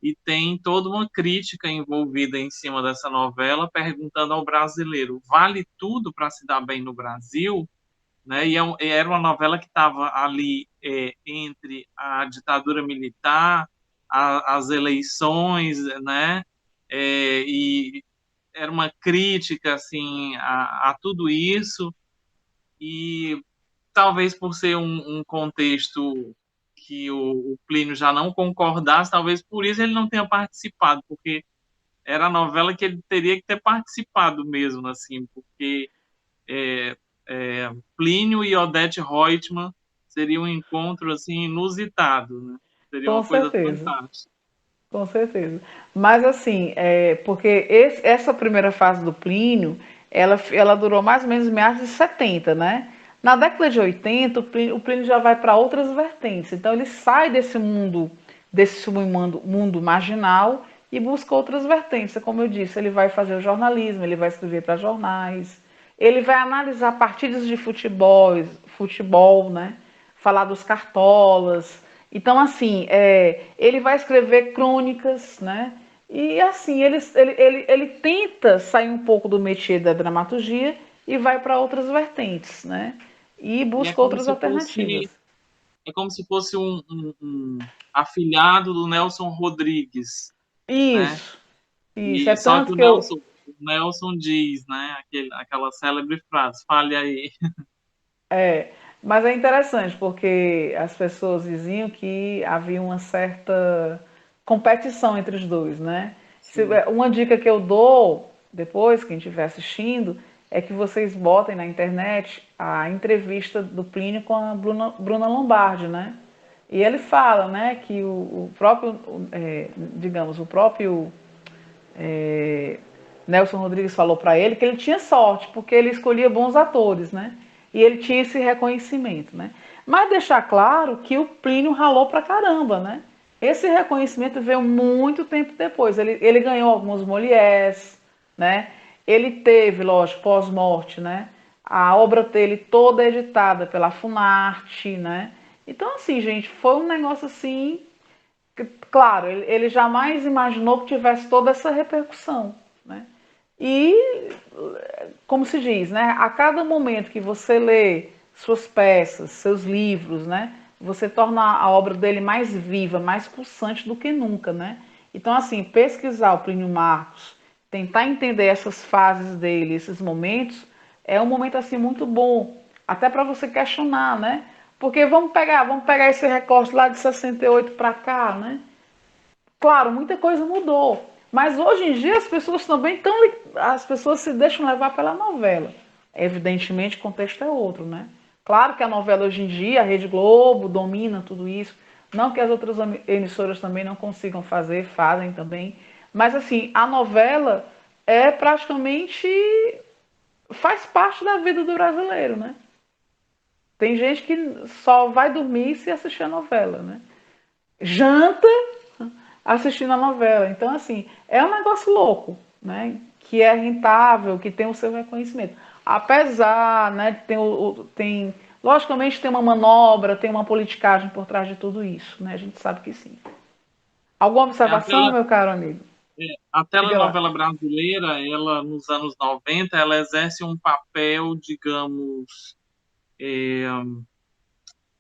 E tem toda uma crítica envolvida em cima dessa novela, perguntando ao brasileiro: vale tudo para se dar bem no Brasil? Né? E era uma novela que estava ali entre a ditadura militar, as eleições, né? E era uma crítica assim a tudo isso, e talvez por ser um contexto que o Plínio já não concordasse, talvez por isso ele não tenha participado, porque era a novela que ele teria que ter participado mesmo, assim, porque é, Plínio e Odete Roitman seria um encontro assim inusitado, né? Seria Com uma coisa certeza. fantástica. Com certeza. Mas assim, porque essa primeira fase do Plínio, ela durou mais ou menos meados de 70, né? Na década de 80, o Plínio já vai para outras vertentes. Então ele sai desse mundo, desse submundo mundo marginal e busca outras vertentes. Como eu disse, ele vai fazer o jornalismo, ele vai escrever para jornais, ele vai analisar partidas de futebol, né? Falar dos cartolas. Então, assim, ele vai escrever crônicas, né? E assim, ele tenta sair um pouco do métier da dramaturgia e vai para outras vertentes, né? E E é busca como outras se alternativas. fosse, é como se fosse um afilhado do Nelson Rodrigues, né? Isso, isso. É E só que tanto que eu. O Nelson diz, né? Aquela célebre frase, fale aí. É, mas é interessante porque as pessoas diziam que havia uma certa competição entre os dois, né? Sim. Uma dica que eu dou depois, quem estiver assistindo, é que vocês botem na internet a entrevista do Plínio com a Bruna Lombardi, né? E ele fala, né, que o próprio, digamos, o próprio Nelson Rodrigues falou para ele que ele tinha sorte, porque ele escolhia bons atores, né? E ele tinha esse reconhecimento, né? Mas deixar claro que o Plínio ralou pra caramba, né? Esse reconhecimento veio muito tempo depois. Ele ganhou alguns Molières, né? Ele teve, lógico, pós-morte, né? A obra dele toda editada pela Funarte, né? Então, assim, gente, foi um negócio assim. Claro, ele jamais imaginou que tivesse toda essa repercussão, né? E, como se diz, né, a cada momento que você lê suas peças, seus livros, né, você torna a obra dele mais viva, mais pulsante do que nunca, né? Então, assim, pesquisar o Plínio Marcos, tentar entender essas fases dele, esses momentos, é um momento assim muito bom, até para você questionar, né? Porque vamos pegar esse recorte lá de 68 para cá, né? Claro, muita coisa mudou. Mas hoje em dia as pessoas também estão. As pessoas se deixam levar pela novela. Evidentemente, o contexto é outro, né? Claro que a novela hoje em dia, a Rede Globo domina tudo isso. Não que as outras emissoras também não consigam fazer, fazem também. Mas assim, a novela é praticamente. Faz parte da vida do brasileiro, né? Tem gente que só vai dormir se assistir a novela, né? Janta assistindo a novela. Então, assim, é um negócio louco, né? Que é rentável, que tem o seu reconhecimento. Apesar, né, de ter tem, logicamente tem uma manobra, tem uma politicagem por trás de tudo isso, né? A gente sabe que sim. Alguma É, observação, meu caro amigo? a Diga lá. telenovela brasileira, ela nos anos 90, ela exerce um papel, digamos, é,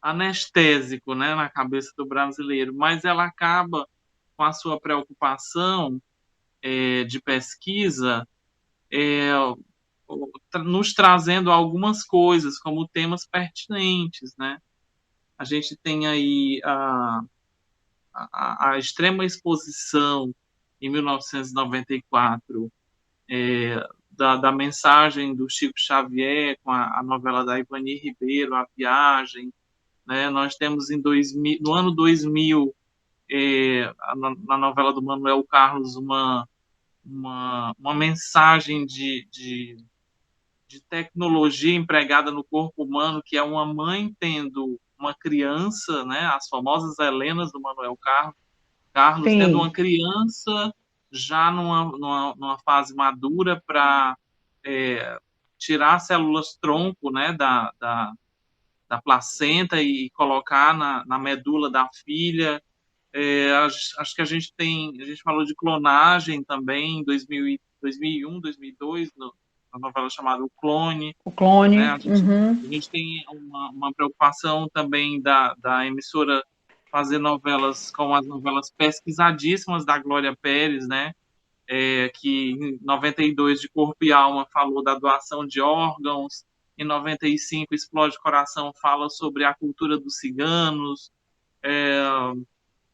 anestésico, né, na cabeça do brasileiro, mas ela acaba com a sua preocupação de pesquisa, é, nos trazendo algumas coisas como temas pertinentes, né? A gente tem aí a extrema exposição em 1994 da mensagem do Chico Xavier com a novela da Ivani Ribeiro, A Viagem, né? Nós temos no ano 2000, na novela do Manuel Carlos, uma mensagem de tecnologia empregada no corpo humano, que é uma mãe tendo uma criança, né? As famosas Helenas do Manuel Carlos tendo Sim, uma criança já numa fase madura para tirar células tronco, né, da placenta e colocar na medula da filha. Acho que a gente falou de clonagem também em 2001, 2002, na novela chamada O Clone, o né? clone. Uhum. A gente tem uma preocupação também da emissora fazer novelas como as novelas pesquisadíssimas da Glória Pérez, né? Que em 92 de Corpo e Alma falou da doação de órgãos, em 95 Explode Coração fala sobre a cultura dos ciganos, é,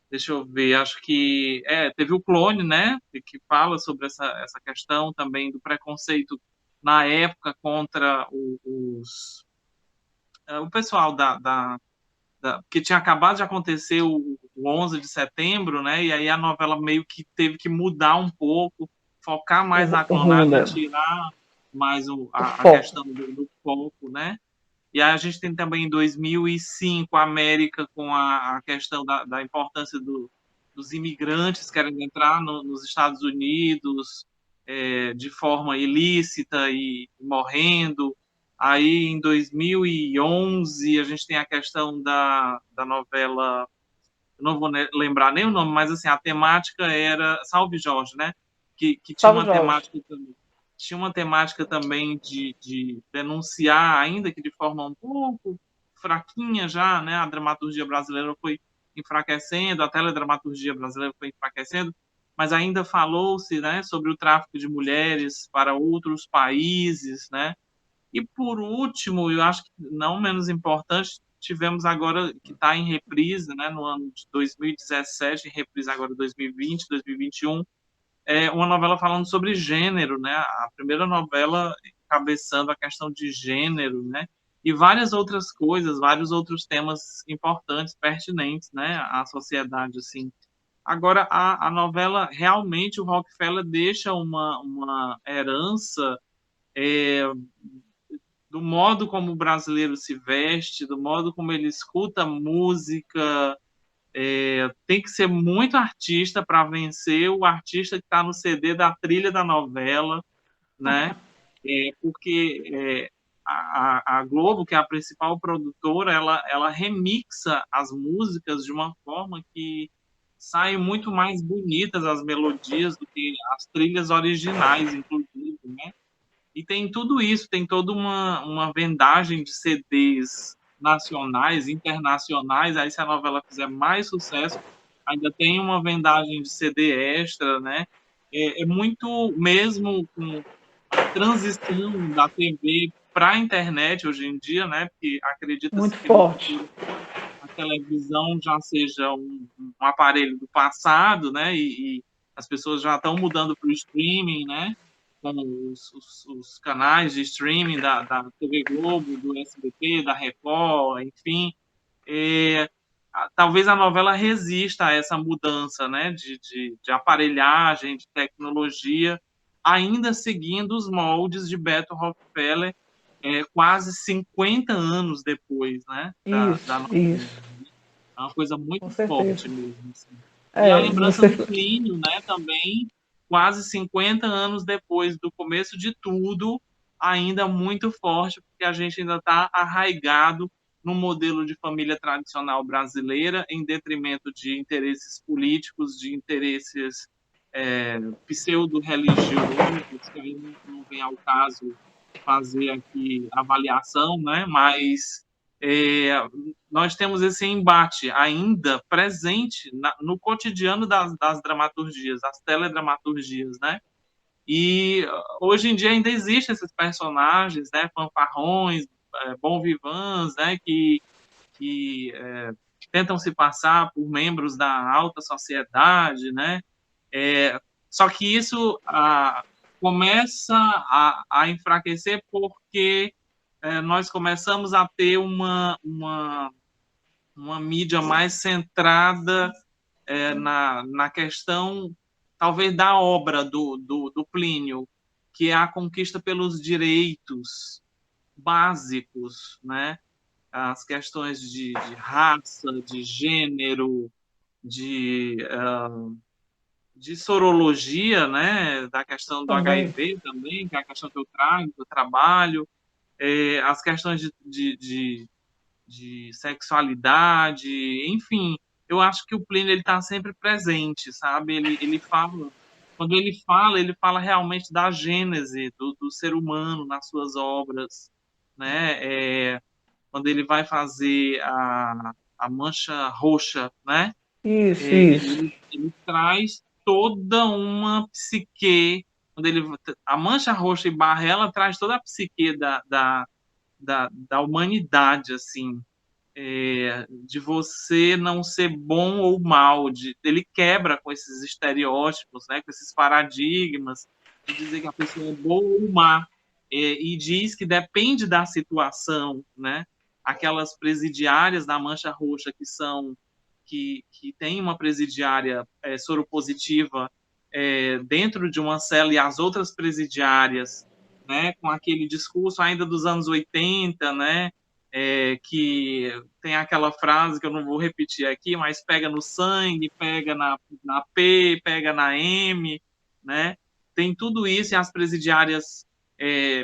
deixa eu ver, acho que teve o Clone, né, que fala sobre essa questão também do preconceito na época contra o pessoal que tinha acabado de acontecer o 11 de setembro, né, e aí a novela meio que teve que mudar um pouco, focar mais na O rumo clonagem, dela. tirar mais O a foco. questão do foco, né, e aí a gente tem também em 2005 a América com a questão da importância dos imigrantes querendo entrar nos Estados Unidos de forma ilícita e morrendo. Aí, em 2011, a gente tem a questão da novela, eu não vou lembrar nem o nome, mas assim, a temática era Salve Jorge, né? Que tinha Salve, uma Jorge. temática também. Tinha uma temática também de denunciar, ainda que de forma um pouco fraquinha já, né? A dramaturgia brasileira foi enfraquecendo, a teledramaturgia brasileira foi enfraquecendo, mas ainda falou-se, né, sobre o tráfico de mulheres para outros países, né? E por último, eu acho que não menos importante, tivemos agora que está em reprise, né, no ano de 2017, em reprise agora 2020, 2021, uma novela falando sobre gênero, né? A primeira novela cabeçando a questão de gênero, né? E várias outras coisas, vários outros temas importantes, pertinentes, né, à sociedade, assim. Agora, a novela, realmente, o Rockefeller deixa uma herança é, do modo como o brasileiro se veste, do modo como ele escuta música. Tem que ser muito artista para vencer o artista que está no CD da trilha da novela, né? Porque a Globo, que é a principal produtora, ela remixa as músicas de uma forma que saem muito mais bonitas as melodias do que as trilhas originais, inclusive, né? E tem tudo isso, tem toda uma vendagem de CDs nacionais, internacionais. Aí, se a novela fizer mais sucesso, ainda tem uma vendagem de CD extra, né? É muito, mesmo com a transição da TV para a internet hoje em dia, né? Porque Muito acredita-se que no forte. futuro a televisão já seja um aparelho do passado, né? E as pessoas já estão mudando para o streaming, né? Com os canais de streaming da TV Globo, do SBT, da Record, enfim. Talvez a novela resista a essa mudança, né? De aparelhagem, de tecnologia, ainda seguindo os moldes de Beto Rockefeller, quase 50 anos depois, né? Da Isso, novela. isso. É uma coisa Com muito certeza. forte mesmo, assim. E a É, lembrança do você. Plínio, né, também, quase 50 anos depois do começo de tudo, ainda muito forte, porque a gente ainda está arraigado no modelo de família tradicional brasileira, em detrimento de interesses políticos, de interesses pseudo-religiosos, que aí não vem ao caso fazer aqui avaliação, né, mas é, nós temos esse embate ainda presente no cotidiano das dramaturgias, das teledramaturgias, né? E hoje em dia ainda existem esses personagens, né? Fanfarrões, bom vivans, né? Que tentam se passar por membros da alta sociedade, né? É, Só que isso começa a enfraquecer porque nós começamos a ter uma mídia mais centrada na questão, talvez, da obra do Plínio, que é a conquista pelos direitos básicos, né? As questões de raça, de gênero, de, de sorologia, né? Da questão do Também. HIV também, que é a questão que eu trago, que eu trabalho, as questões de sexualidade, enfim, eu acho que o Plínio ele está sempre presente, sabe? Ele fala, quando ele fala realmente da gênese do ser humano nas suas obras, né? Quando ele vai fazer a Mancha Roxa, né? Isso, isso. Ele traz toda uma psique, quando ele, a Mancha Roxa e Barra, ela traz toda a psique da humanidade, assim, de você não ser bom ou mal, ele quebra com esses estereótipos, né, com esses paradigmas, de dizer que a pessoa é boa ou má, e diz que depende da situação, né, aquelas presidiárias da Mancha Roxa que tem uma presidiária soropositiva dentro de uma cela e as outras presidiárias, né, com aquele discurso ainda dos anos 80, né, que tem aquela frase que eu não vou repetir aqui, mas pega no sangue, pega na P, pega na M, né? Tem tudo isso e as presidiárias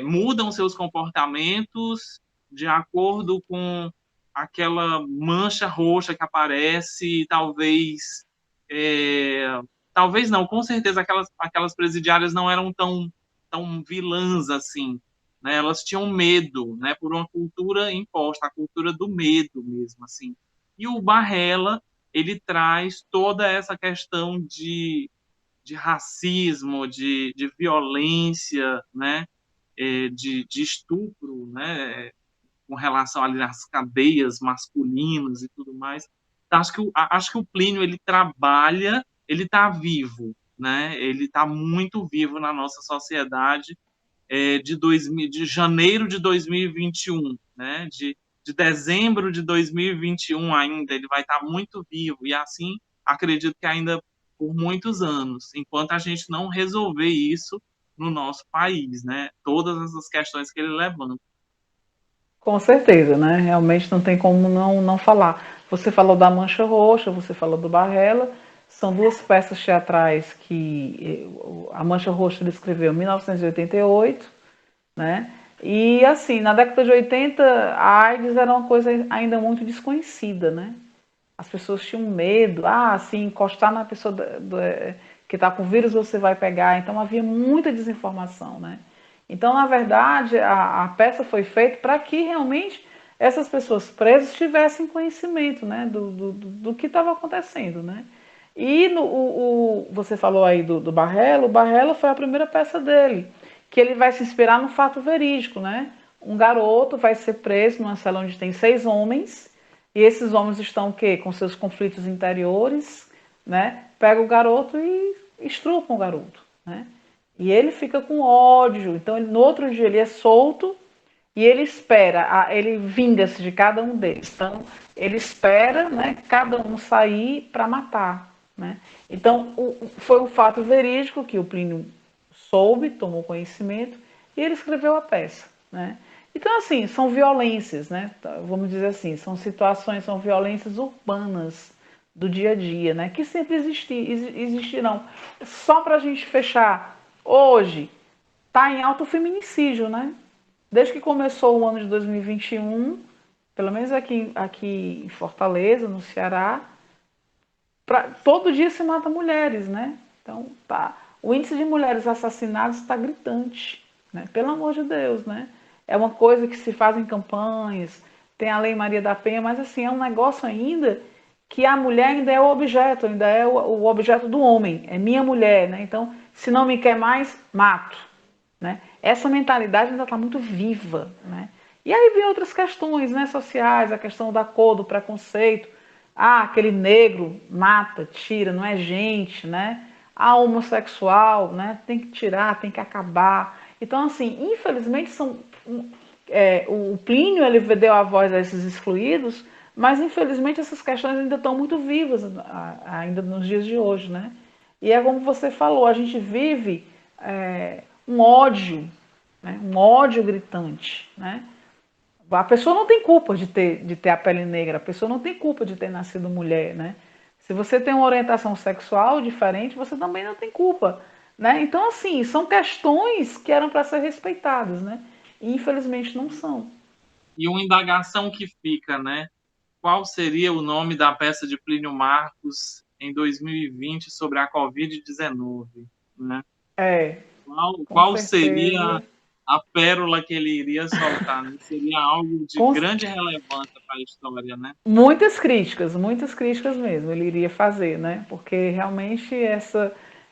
mudam seus comportamentos de acordo com aquela mancha roxa que aparece, talvez não, com certeza aquelas presidiárias não eram tão vilãs assim, né? Elas tinham medo, né? Por uma cultura imposta, a cultura do medo mesmo, assim. E o Barrella, ele traz toda essa questão de racismo, de violência, né? De estupro, né? Com relação ali às cadeias masculinas e tudo mais. Então, acho que o Plínio, ele trabalha, ele está vivo, né? Ele está muito vivo na nossa sociedade de janeiro de 2021, né? De dezembro de 2021 ainda, ele vai estar muito vivo, e assim, acredito que ainda por muitos anos, enquanto a gente não resolver isso no nosso país, né? Todas essas questões que ele levanta. Com certeza, né? Realmente não tem como não falar. Você falou da Mancha Roxa, você falou do Barrella, são duas peças teatrais que a Mancha Roxa ele escreveu em 1988, né? E assim, na década de 80, a AIDS era uma coisa ainda muito desconhecida, né? As pessoas tinham medo, assim, encostar na pessoa que está com vírus você vai pegar, então havia muita desinformação, né? Então, na verdade, a peça foi feita para que realmente essas pessoas presas tivessem conhecimento, né, do que estava acontecendo, né? E você falou aí do Barrella, o Barrella foi a primeira peça dele, que ele vai se inspirar no fato verídico, né? Um garoto vai ser preso numa cela onde tem 6 homens, e esses homens estão o quê? Com seus conflitos interiores, né? Pega o garoto e estrupam o garoto, né? E ele fica com ódio. Então, no outro dia, ele é solto e ele espera, ele vinga-se de cada um deles. Então, ele espera, né, cada um sair para matar, né? Então, foi um fato verídico que o Plínio soube, tomou conhecimento e ele escreveu a peça, né? Então, assim, são violências, né? Vamos dizer assim, são situações, são violências urbanas do dia a dia, né? Que sempre existirão. Só para a gente fechar, hoje está em alto feminicídio, né? Desde que começou o ano de 2021, pelo menos aqui em Fortaleza, no Ceará, todo dia se mata mulheres, né? Então, tá. O índice de mulheres assassinadas está gritante, né? Pelo amor de Deus, né? É uma coisa que se faz em campanhas, tem a Lei Maria da Penha, mas assim, é um negócio ainda que a mulher ainda é o objeto, ainda é o objeto do homem, é minha mulher, né? Então, se não me quer mais, mato, né? Essa mentalidade ainda está muito viva, né? E aí vem outras questões, né, sociais, a questão da cor, do preconceito. Aquele negro mata, tira, não é gente, né? Homossexual, né? Tem que tirar, tem que acabar. Então, assim, infelizmente o Plínio ele deu a voz a esses excluídos, mas infelizmente essas questões ainda estão muito vivas ainda nos dias de hoje, né? E é como você falou, a gente vive um ódio, né? Um ódio gritante, né? A pessoa não tem culpa de ter a pele negra, a pessoa não tem culpa de ter nascido mulher, né? Se você tem uma orientação sexual diferente, você também não tem culpa, né? Então, assim, são questões que eram para ser respeitadas, né? E infelizmente não são. E uma indagação que fica, né? Qual seria o nome da peça de Plínio Marcos em 2020 sobre a Covid-19, né? É, com Qual seria certeza. a pérola que ele iria soltar, né? Seria algo de Com grande relevância para a história, né? muitas críticas mesmo ele iria fazer, né? Porque realmente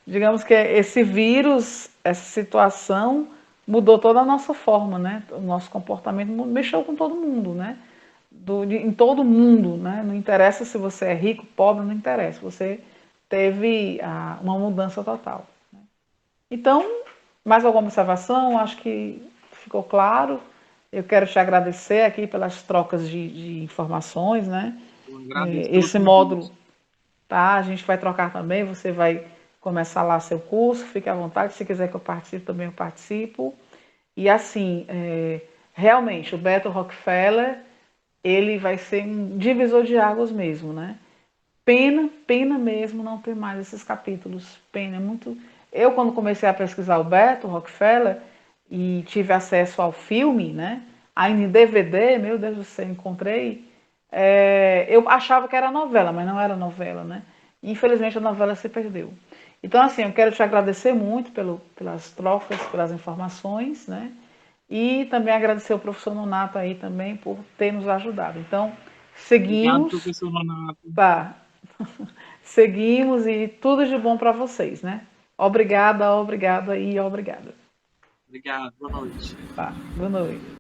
digamos que esse vírus, essa situação mudou toda a nossa forma, né? O nosso comportamento mexeu com todo mundo, né? Em todo mundo, né? Não interessa se você é rico, pobre, não interessa. Você teve uma mudança total. Então, mais alguma observação? Acho que ficou claro. Eu quero te agradecer aqui pelas trocas de informações, né? Eu agradeço pelo Esse módulo, convite. tá? A gente vai trocar também. Você vai começar lá seu curso. Fique à vontade. Se quiser que eu participe, também eu participo. E assim, realmente, o Beto Rockefeller ele vai ser um divisor de águas mesmo, né? Pena mesmo não ter mais esses capítulos. Pena, é muito. Eu, quando comecei a pesquisar o Beto Rockefeller e tive acesso ao filme, né? Ainda em DVD, meu Deus do céu, encontrei. Eu achava que era novela, mas não era novela, né? Infelizmente a novela se perdeu. Então, assim, eu quero te agradecer muito pelas trocas, pelas informações, né? E também agradecer ao professor Nonato aí também por ter nos ajudado. Então, Obrigado, seguimos, professor Nonato. tá? Seguimos e tudo de bom para vocês, né? Obrigada e obrigada. Obrigado, boa noite. Tá, boa noite.